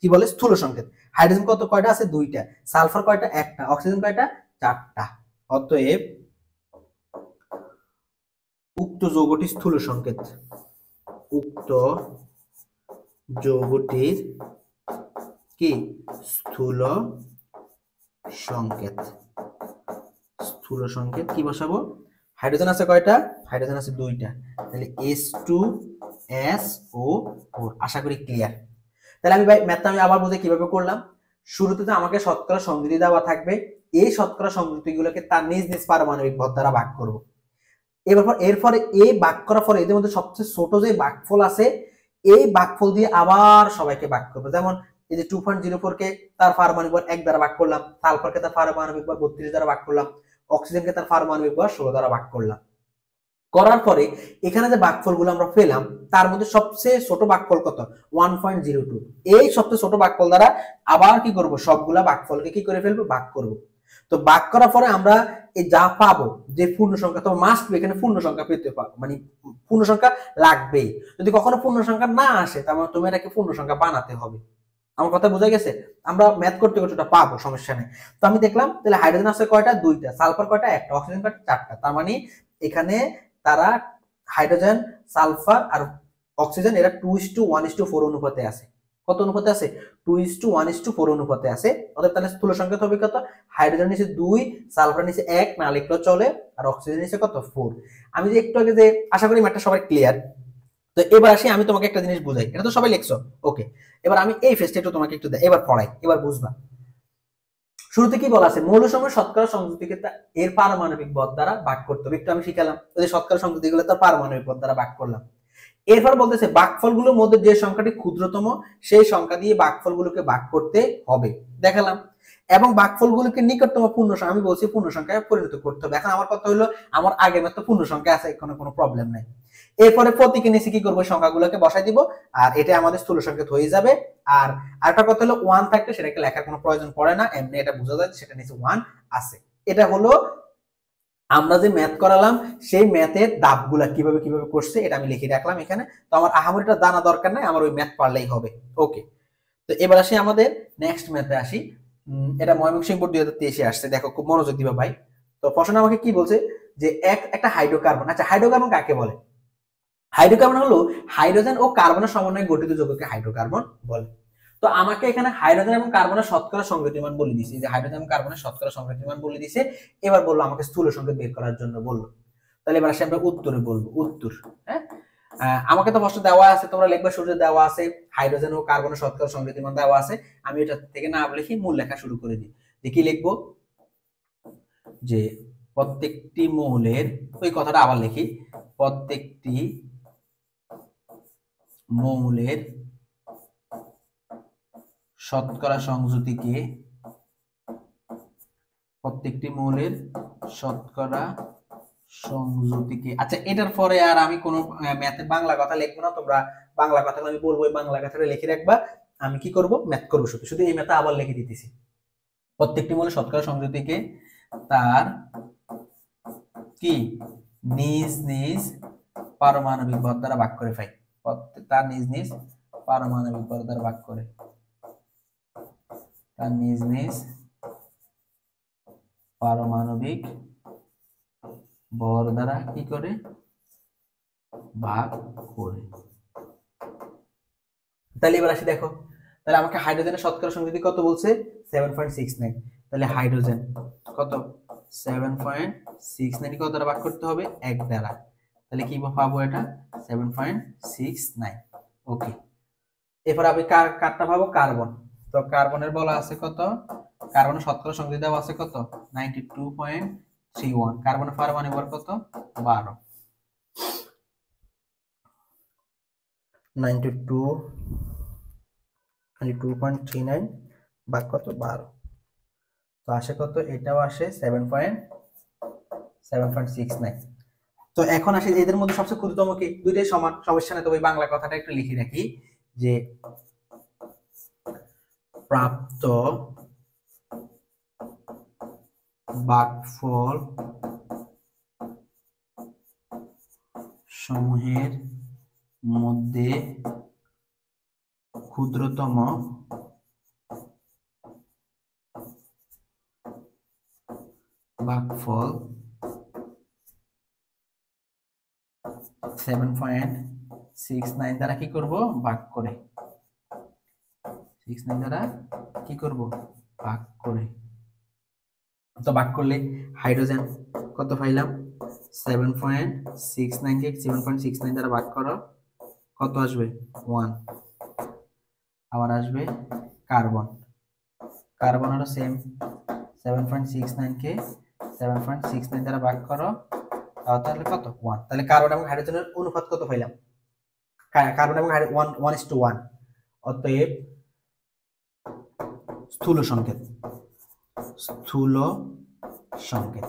কি বলে স্থূল সংকেত। হাইড্রোজেন কত কয়টা আছে 2টা, সালফার কয়টা 1টা, অক্সিজেন কয়টা 4টা। অতএব উক্ত যৌগটি স্থূল সংকেত, উক্ত যৌগটির কি স্থূল সংকেত, স্থূল সংকেত কি বসাবো, হাইড্রোজেন আছে কয়টা, হাইড্রোজেন আছে 2টা, তাহলে H2SO4। আশা করি ক্লিয়ার। তাহলে আমি ভাই ম্যাথটা আমি আবার বুঝে কিভাবে করলাম, শুরুতে তো আমাকে শতকরা সংযুতি দেওয়া থাকবে, এই শতকরা সংযুতিগুলোকে তার নিজ নিজ পারমাণবিক ভর দ্বারা ভাগ করব। এরপরে এই ভাগ করার পরে এদের মধ্যে সবচেয়ে ছোট যে ভাগফল আছে এই ভাগফল দিয়ে আবার সবাইকে ভাগ করবো। যেমন এই যে 2.04 কে তার পারমাণবিক ভর 1 দ্বারা ভাগ করলাম, সালফারকে তার পারমাণবিক ভর 32 দ্বারা ভাগ করলাম, অক্সিজেনকে তার পারমাণবিক ভর 16 দ্বারা ভাগ করলাম। করার পরে এখানে যে ভাগফলগুলো আমরা পেলাম তার মধ্যে সবচেয়ে ছোট ভাগফল কত 1.02, এই সবচেয়ে ছোট ভাগফল দ্বারা আবার কি করব সবগুলা ভাগফলকে কি করে ফেলবো ভাগ করব। তো ভাগ করার পরে আমরা এই যা পাবো যে পূর্ণ সংখ্যা, তো মাস্ট এখানে পূর্ণ সংখ্যা পেতে পারবো, মানে পূর্ণ সংখ্যা লাগবেই। যদি কখনো পূর্ণ সংখ্যা না আসে তাহলে তুমি এটাকে পূর্ণ সংখ্যা বানাতে হবে। আমার কথা বোঝা গেছে? আমরা ম্যাথ করতে করতে ওটা পাবো, সমস্যা নেই। তো আমি দেখলাম তাহলে হাইড্রোজেন আছে কয়টা, দুইটা, সালফার কয়টা, একটা, অক্সিজেন কয়টা, চারটা। তার মানে এখানে তারা হাইড্রোজেন, সালফার আর অক্সিজেন এরা 2:1:4 অনুপাতে আছে। কত অনুপাতে আছে? 2:1:4 অনুপাতে আছে। অর্থাৎ তাহলে স্থূল সংকেত হবে কত? হাইড্রোজেন নিচে 2, সালফার নিচে 1, না লিখলেও চলে, আর অক্সিজেন নিচে কত? 4। আমি যে একটু আগে যে, আশা করি ম্যাথটা সবাই ক্লিয়ার। তো এবার আসি, আমি তোমাকে একটা জিনিস বুঝাই, এটা তো সবাই লিখছো, ওকে। এবার আমি এই ফেজটা একটু তোমাকে একটু এবার পড়াই, এবার বুঝবা। শুরুতে কি বলা আছে? মৌলসমূহ শতকরা সংযুতিকে এর পারমাণবিক ভর দ্বারা ভাগ করতে হবে। একটু আমি শিখালাম ওই যে শতকরা সংযুতিগুলো তার পারমাণবিক ভর দ্বারা ভাগ করলাম। এরপর বলতেছে ভাগফলগুলোর মধ্যে যে সংখ্যাটি ক্ষুদ্রতম সেই সংখ্যা দিয়ে ভাগফলগুলোকে ভাগ করতে হবে, দেখালাম। এবং ভাগফলগুলোকে নিকটতম পূর্ণ সংখ্যা, আমি বলছি পূর্ণ সংখ্যায় পরিণত করতে হবে। এখন আমার কথা হলো, আমার আগের মতো পূর্ণ সংখ্যা আছে, কোনো প্রবলেম নাই। এরপরে প্রতীকের নিচে কি করবো? সংখ্যাগুলোকে বসাই দিব, আর এটা আমাদের স্থূল সংকেত হয়ে যাবে। আর আরেকটা কথা হলো, 1 থাকলে সেটাকে লেখার কোনো প্রয়োজন পড়ে না, এমনি এটা বোঝা যায় সেটা নিচে 1 আছে। এটা হলো আমরা যে ম্যাথ করালাম সেই ম্যাথের ধাপগুলা কিভাবে কিভাবে করছে এটা আমি লিখে রাখলাম এখানে। তো আমার আহামরিটা জানা দরকার নাই, আমার ওই ম্যাথ পারলেই হবে, ওকে। তো এবার আসি আমাদের নেক্সট ম্যাথে আসি। এটা ময়মনসিংহ বোর্ড 2023 আসছে, দেখো খুব মনোযোগ দিবা ভাই। তো প্রশ্ন আমাকে কি বলছে যে একটা হাইড্রোকার্বন, আচ্ছা হাইড্রোকার্বন কাকে বলে? হাইড্রোকার্বন হলো হাইড্রোজেন ও কার্বনের সমন্বয়ে গঠিত যৌগকে হাইড্রোকার্বন বলে। তো আমাকে এখানে হাইড্রোজেন এবং কার্বনের শতকরা সংগতি মান বলে দিয়েছে, যে হাইড্রোজেন এবং কার্বনের শতকরা সংগতি মান বলে দিয়েছে। এবার বললো আমাকে স্থূল সংকেত বের করার জন্য বললো। তাহলে এবার আসি আমরা উত্তরে বলবো, উত্তর। হ্যাঁ, আমাকে তো প্রশ্ন দেওয়া আছে, তোমরা লিখবে সূর্য দেওয়া আছে, হাইড্রোজেন ও কার্বনের শতকরা সংগতি মান দেওয়া আছে। আমি এটা থেকে না লিখি, মূল লেখা শুরু করে দিই। যে কি লিখবো? যে প্রত্যেকটি মৌলের, ওই কথাটা আবার লিখি, প্রত্যেকটি মৌলের শতকরা সংযুতিকে, প্রত্যেকটি মৌলের শতকরা সংযুতিকে, আচ্ছা এটার পরে আর আমি কোনো ম্যাথে বাংলা কথা লিখবো না, তোমরা বাংলা কথা আমি বলবো, বাংলা কথাটা লিখে রাখবা। আমি কি করব? ম্যাথ করবো, শুধু শুধু এই ম্যাথে আবার লিখে দিতেছি। প্রত্যেকটি মৌলের শতকরা সংযুতিকে তার কি নিজ নিজ পারমাণবিক ভর দ্বারা ভাগ করে পাই, তার নিজ নিজ পারমাণবিক ভর দ্বারা ভাগ করে, তার নিজ নিজ পারমাণবিক ভর দ্বারা কি করে? ভাগ করে। তাহলে এবার আসি, দেখো তাহলে আমাকে হাইড্রোজেনের শতকরা সংযুতি কত বলছে? 7.69। তাহলে হাইড্রোজেন কত? 7.69 কত দ্বারা ভাগ করতে হবে? 1 দ্বারা। তাহলে কি পাবো? এটা 7.69, ওকে। এরপর আমি কারটা পাবো কার্বন। তো কার্বনের বলা আছে কত? কার্বনের শতকরা সংযুতি দেওয়া আছে কত? 92.31। কার্বনের পারমাণবিক ভর কত? 12। 92.39 ভাগ কত? 12। তো আসে কত? এটাও আসে 7.69। তো এখন আসি এদের মধ্যে সবচেয়ে ক্ষুদ্রতম কি? দুইটাই সমান, সমস্যা নেই। তবে বাংলা কথাটা একটু লিখে রাখি, যে প্রাপ্ত ভাগফল সমূহের মধ্যে ক্ষুদ্রতম ভাগফল 7.69 দ্বারা কি করব? ভাগ করে। 69 দ্বারা কি করব? ভাগ করে। তো ভাগ করলে হাইড্রোজেন কত পাইলাম? 7.69 কে 7.69 দ্বারা ভাগ করো, কত আসবে? 1। আবার আসবে কার্বন, কার্বনেরও সেম 7.69 কে 7.69 দ্বারা ভাগ করো, তাহলে কত? 1। তাহলে কার্বন এবং হাইড্রোজেনের অনুপাত কত পাইলাম? কার্বন এবং হাইড্রোজেন 1:1। অতএব স্থূল সংকেত, স্থূল সংকেত।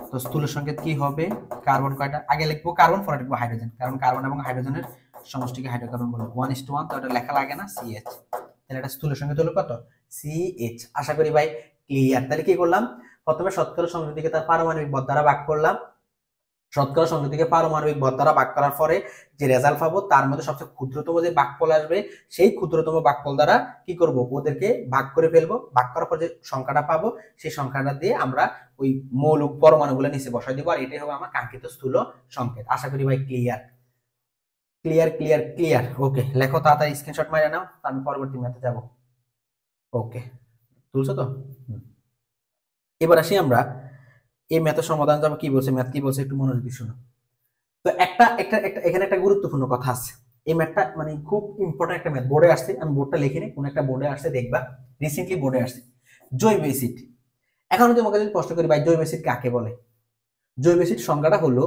তো স্থূল সংকেত কি হবে? কার্বন কয়টা? আগে লিখবো কার্বন, পরে লিখবো হাইড্রোজেন, কারণ কার্বন এবং হাইড্রোজেনের সমষ্টিকে হাইড্রোকার্বন বলে। 1:1, তো এটা লেখা লাগে না, CH। তাহলে এটা স্থূল সংকেত হলো কত? CH। আশা করি ভাই ক্লিয়ার। তাহলে কি করলাম? প্রথমে শতকরা সংযুতিকে তার পারমাণবিক ভর দ্বারা ভাগ করলাম, শতকরা সংযুতিকে পারমাণবিক ভর দ্বারা ভাগ করার পরে যে রেজাল্ট পাবো তার মধ্যে সবচেয়ে ক্ষুদ্রতম যে ভাগফল আসবে সেই ক্ষুদ্রতম ভাগফল দ্বারা কি করব, ওদেরকে ভাগ করে ফেলবো। ভাগ করার পর যে সংখ্যাটা পাবো সেই সংখ্যাটা দিয়ে আমরা ওই মৌলিক পরমাণুগুলো নিচে বসাই দিব, আর এটাই হবে আমার কাঙ্ক্ষিত স্থূল সংকেত। আশা করি ভাই ক্লিয়ার ক্লিয়ার ক্লিয়ার ক্লিয়ার। ওকে, লেখো তাড়াতাড়ি, স্ক্রিনশট মারিয়ে নাও, আমি পরবর্তী ম্যাথে যাব। ওকে, তুলছো তো? এবার আসি আমরা এই ম্যাথের সমাধান যাবো। কি বলছে ম্যাথ, কি বলছে একটু মনোযোগ দিয়ে শোনো। তো একটা একটা একটা এখানে একটা গুরুত্বপূর্ণ কথা আছে। এই ম্যাথটা মানে খুব ইম্পর্টেন্ট একটা ম্যাথ, বোর্ডে আসছে, আমি বোর্ডটা লিখিনি, কোন একটা বোর্ডে আসছে দেখবা, রিসেন্টলি বোর্ডে আসছে। জৈব অ্যাসিড। এখন আমি তোমাকে যদি প্রশ্ন করি ভাই জৈব অ্যাসিড কাকে বলে? জৈব অ্যাসিড সংজ্ঞাটা হলো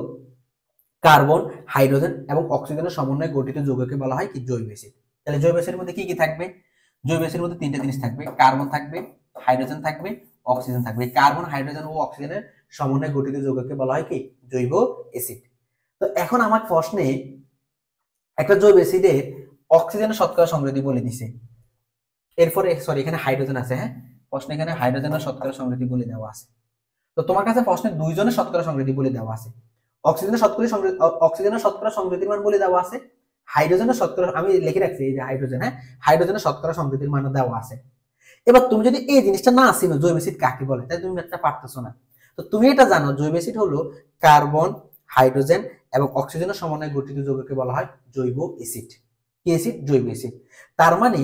কার্বন, হাইড্রোজেন এবং অক্সিজেনের সমন্বয়ে গঠিত যৌগকে বলা হয় কি জৈব অ্যাসিড। তাহলে জৈব অ্যাসিডের মধ্যে কি কি থাকবে? জৈব অ্যাসিডের মধ্যে তিনটা জিনিস থাকবে, কার্বন থাকবে, হাইড্রোজেন থাকবে, অক্সিজেন থাকবে। কার্বন, হাইড্রোজেন ও অক্সিজেনের সমন্বয়ে গঠিত যৌগকে বলা হয় কি জৈব অ্যাসিড। তো এখন আমার প্রশ্নে একটা জৈব অ্যাসিডের অক্সিজেনের শতকরা সমৃদ্ধি বলে দিছে, এরপরে সরি এখানে হাইড্রোজেন আছে, হ্যাঁ প্রশ্নে এখানে হাইড্রোজেনের শতকরা সমৃদ্ধি বলে দেওয়া আছে। তো তোমার কাছে প্রশ্নে দুইজনের শতকরা সমৃদ্ধি বলে দেওয়া আছে, অক্সিজেনের শতকরা সমৃদ্ধির মান বলে দেওয়া আছে, হাইড্রোজেনের শতকরা আমি লিখে রাখছি এই যে হাইড্রোজেন, হ্যাঁ হাইড্রোজেনের শতকরা সমৃদ্ধির মান দেওয়া আছে। এবার তুমি যদি এই জিনিসটা না চিনো জৈব অ্যাসিড কাকে বলে, তাহলে তুমি একটা পারতেছো না। তো তুমি এটা জানো জৈব অ্যাসিড হলো কার্বন, হাইড্রোজেন এবং অক্সিজেনের সমন্বয়ে গঠিত যৌগকে বলা হয় জৈব অ্যাসিড। কি অ্যাসিড? জৈব অ্যাসিড। তার মানে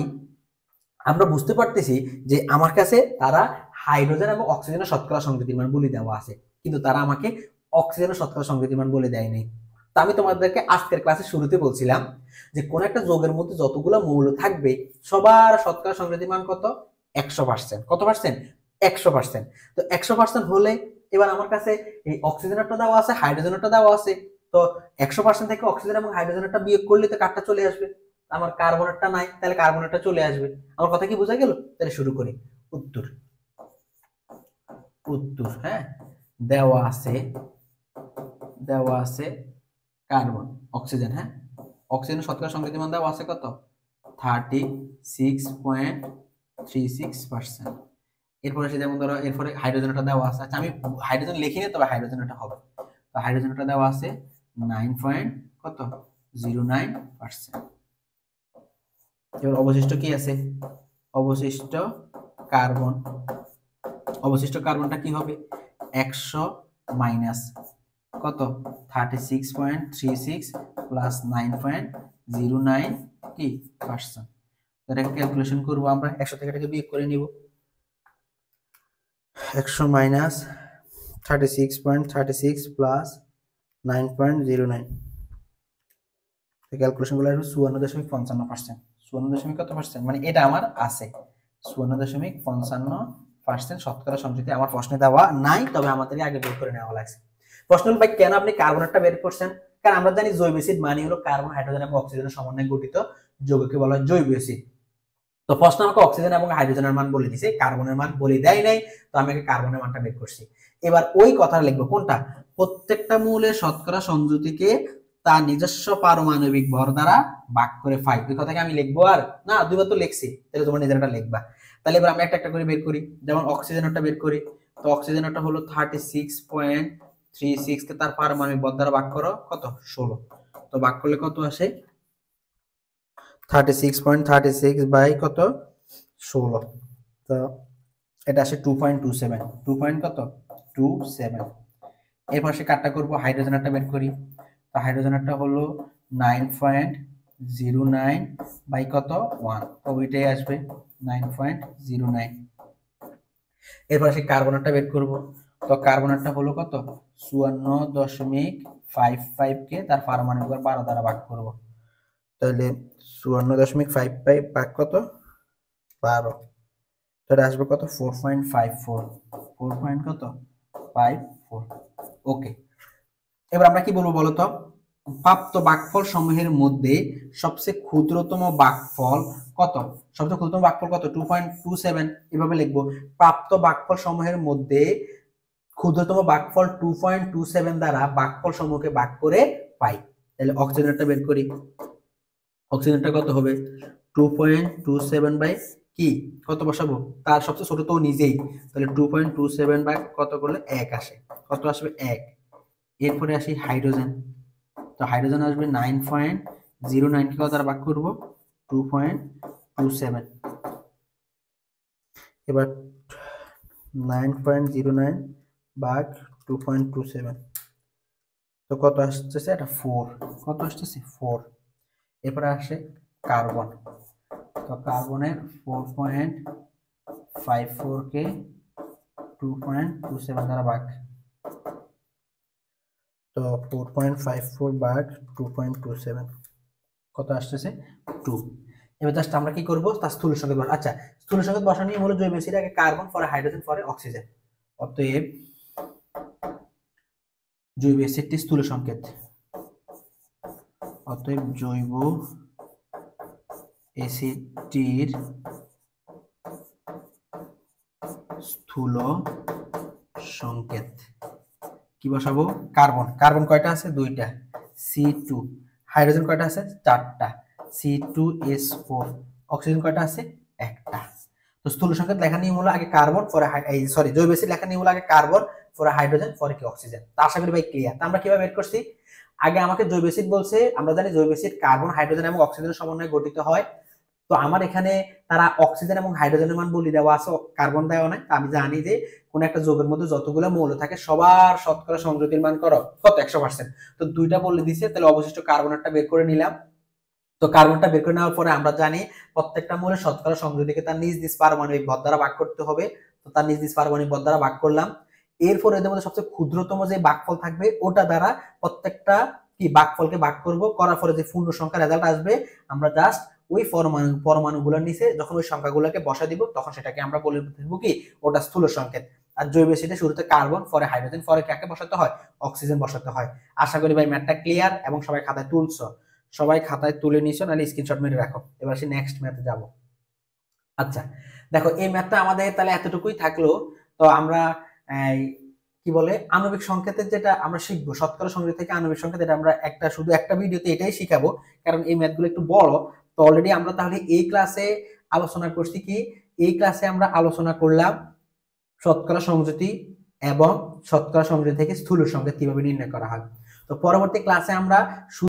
আমরা বুঝতে পারতেছি যে আমার কাছে তারা হাইড্রোজেন এবং অক্সিজেনের শতকরা সংযুতির মান বলে দেওয়া আছে, কিন্তু তারা আমাকে অক্সিজেনের শতকরা সংযুতির মান বলে দেয় নাই। তো আমি তোমাদেরকে আজকের ক্লাসে শুরুতে বলছিলাম যে কোন একটা যৌগের মধ্যে যতগুলো মৌল থাকবে সবার শতকরা সংযুতির মান কত? 100%। কত পার্সেন্ট? 100%। তো 100% হলে এবার আমার কাছে এই অক্সিজেনেরটা দেওয়া আছে, হাইড্রোজেনেরটা দেওয়া আছে, তো 100% থেকে অক্সিজেন এবং হাইড্রোজেনেরটা বিয়োগ করলে তো কারটা চলে আসবে। আমার কার্বনেরটা নাই, তাহলে কার্বনেরটা চলে আসবে। আমার কথা কি বোঝা গেল? তাহলে শুরু করি। উত্তর উত্তর হ্যাঁ, দেওয়া আছে কার্বন, অক্সিজেন, হ্যাঁ অক্সিজেনের শতকরা সংকেতের মান দেওয়া আছে কত? 36.36%। এরপরে সে যেমন ধরো এরপরে হাইড্রোজেনটা দেওয়া আছে, আচ্ছা আমি হাইড্রোজেন লিখিনি, তবে হাইড্রোজেনটা হবে। তো হাইড্রোজেনটা দেওয়া আছে 9.09%। এবার অবশিষ্ট কি আছে? অবশিষ্ট কার্বনটা কি হবে? 100 মাইনাস কত? 36.36 প্লাস 9.09 কি পার্সেন্ট। এটাকে ক্যালকুলেশন করবো আমরা, 100 থেকে এটাকে বিয়োগ করে নিব। 100 মাইনাস 36.36 প্লাস 9.09, ক্যালকুলেশন করলে আসবে 54.55%। 54 কত পার্সেন্ট, মানে এটা আমার আছে 54.55% শতকরা সংযুতি আমার প্রশ্নে দেওয়া নাই, তবে আমাদেরকে আগে বের করে নেওয়া লাগছে। প্রশ্ন হলো ভাই কেন আপনি কার্বনেরটা বের করছেন? কারণ আমরা জানি জৈব অ্যাসিড মানে হলো কার্বন, হাইড্রোজেন এবং অক্সিজেনের সমন্বয়ে গঠিত যৌগকে বলা হয় জৈব অ্যাসিড। তো প্রশ্ন আমাকে অক্সিজেন এবং হাইড্রোজেনের মান বলে দিছে, কার্বনের মান বলে দেয় নাই, তো আমি কার্বনের মানটা বের করছি। এবার ওই কথা লিখবো কোনটা? প্রত্যেকটা মৌলের শতকরা সংযুতিকে তার নিজস্ব পারমাণবিক ভর দ্বারা ভাগ করে পাই। ওই কথাকে আমি লিখবো আর না, দুইবার তো লিখছি, তাহলে তোমার নিজেরটা লিখবা। তাহলে এবার আমি একটা একটা করে বের করি, যেমন অক্সিজেনটা বের করি। তো অক্সিজেনটা হলো 36.36 কে তার পারমাণবিক ভর দ্বারা ভাগ করো কত? 16। তো ভাগ করলে কত আসে? 36.36 বাই কত? 16। তো এটা আসে 2.27। 2.27। এরপর সে কাটটা করবো, হাইড্রোজেনটা বের করি। তো হাইড্রোজেনটা হলো 9.09 বাই কত? 1। তো ওইটাই আসবে 9.09। এরপর সে কার্বনেরটা বের করব। তো কার্বনেরটা হলো কত? 54.55 কে তার পারমাণবিক ভর 12 দ্বারা ভাগ করব। তাহলে 54.55 ভাগ কত? 12। তাহলে আসবে কত? 4.54। 4. কত? 54। ওকে, এবার আমরা কি বলবো বলতো? প্রাপ্ত ভাগফল সমূহের মধ্যে সবচেয়ে ক্ষুদ্রতম ভাগফল কত? সবচেয়ে ক্ষুদ্রতম ভাগফল কত? 2.27। এভাবে লিখবো, প্রাপ্ত ভাগফল সমূহের মধ্যে ক্ষুদ্রতম ভাগফল 2.27 দ্বারা ভাগফল সমূহকে ভাগ করে পাই। তাহলে অক্সিজেনটা বের করি। অক্সিজেনটা কত হবে? 2.27 বাই কি কত বসাবো? তার সবচেয়ে ছোট তো নিজেই, তাহলে 2.27 বাই কত করলে 1 আসে। কত আসবে? 1। এরপরে আসি হাইড্রোজেন। তো হাইড্রোজেন আসবে 9.09 কে কত দ্বারা ভাগ করব 2.27। এবার 9.09 ভাগ 2.27, তো কত আসতেছে? এটা 4। কত আসতেছে? 4। এরপরে আসে কার্বন। তো কার্বনের 4.54 কে 2.27 দ্বারা ভাগ, তো 4.54 ভাগ 2.27 কত আসতেছে? 2। এবার জাস্ট আমরা কি করব, তার স্থূল সংকেত বসাবো। আচ্ছা, স্থূল সংকেত বসানো নিয়ে হলো জৈব অ্যাসিড আগে কার্বন, পরে হাইড্রোজেন, পরে অক্সিজেন। অতএব জৈব অ্যাসিডটি স্থূল সংকেত। অতএব জৈব অ্যাসিডটির স্থূল সংকেত কি বসাবো? কার্বন। কার্বন কয়টা আছে? 2টা, C2। হাইড্রোজেন কয়টা আছে? 4টা, C2H4। অক্সিজেন কয়টা আছে? 1টা। তো স্থূল সংকেত লেখা নিয়ম হলো আগে কার্বন, পরে জৈব অ্যাসিড লেখা নিয়ম হলো আগে কার্বন, পরে হাইড্রোজেন, পরে কি অক্সিজেন। তা আশা করি ভাই ক্লিয়ার। তা আমরা কিভাবে বের করছি? আগে আমাকে জৈব অ্যাসিড বলছে, আমরা জানি জৈব অ্যাসিড কার্বন, হাইড্রোজেন এবং অক্সিজেনের সমন্বয়ে গঠিত হয়। তো আমার এখানে তারা অক্সিজেন এবং হাইড্রোজেনের মান বলে দেওয়া আছে, কার্বন দেওয়া নাই। আমি জানি যে কোন একটা যৌগের মধ্যে যতগুলো মৌল থাকে সবার শতকরা সংযুতির মান কত? 100%। তো 2টা বলে দিছে, তাহলে অবশিষ্ট কার্বনটা বের করে নিলাম। তো কার্বনটা বের করে নেওয়ার পরে আমরা জানি প্রত্যেকটা মৌলের শতকরা সংযুতিকে তার নিজ নিজ পারমাণবিক ভর দ্বারা ভাগ করতে হবে। তো তার নিজ নিজ পারমাণবিক ভর দ্বারা ভাগ করলাম। এরপর এদের মধ্যে সবচেয়ে ক্ষুদ্রতম যে ভাগফল থাকবে ওটা দ্বারা প্রত্যেকটা কি ভাগফলকে ভাগ করব, করার পরে যে পূর্ণ সংখ্যা রেজাল্ট আসবে আমরা জাস্ট ওই পরমাণুগুলোর নিচে যখন ওই সংখ্যাগুলোকে বসা দিব তখন সেটাকে আমরা বলে দেবো কি ওটা স্থূল সংকেত। আর জৈব অ্যাসিডে শুরুতে কার্বন, পরে হাইড্রোজেন, পরে কাকে বসাতে হয়? অক্সিজেন বসাতে হয়। আশা করি ভাই ম্যাথটা ক্লিয়ার এবং সবাই খাতায় তুলছো। সবাই খাতায় তুলে নিছো, নাহলে স্ক্রিনশট মেরে রাখো। এবার আসি নেক্সট ম্যাথে যাব। আচ্ছা, দেখো এই ম্যাথটা আমাদের তাহলে এতটুকুই থাকলো। তো আমরা কি বলে আণবিক সংকেতের যেটা আমরা শিখবো, শতকরা সংযোগ থেকে আণবিক সংকেত, এটা আমরা শুধু একটা ভিডিওতে এটাই শিখাবো, কারণ এই ম্যাথগুলো একটু বড়। তো অলরেডি আমরা তাহলে এই ক্লাসে আলোচনা করছি কি, এই ক্লাসে আমরা আলোচনা করলাম শতকরা সংযুতি এবং শতকরা সংযুতি থেকে স্থূল সংকেত কিভাবে নির্ণয় করা হয়। তো পরবর্তী ক্লাসে আমরা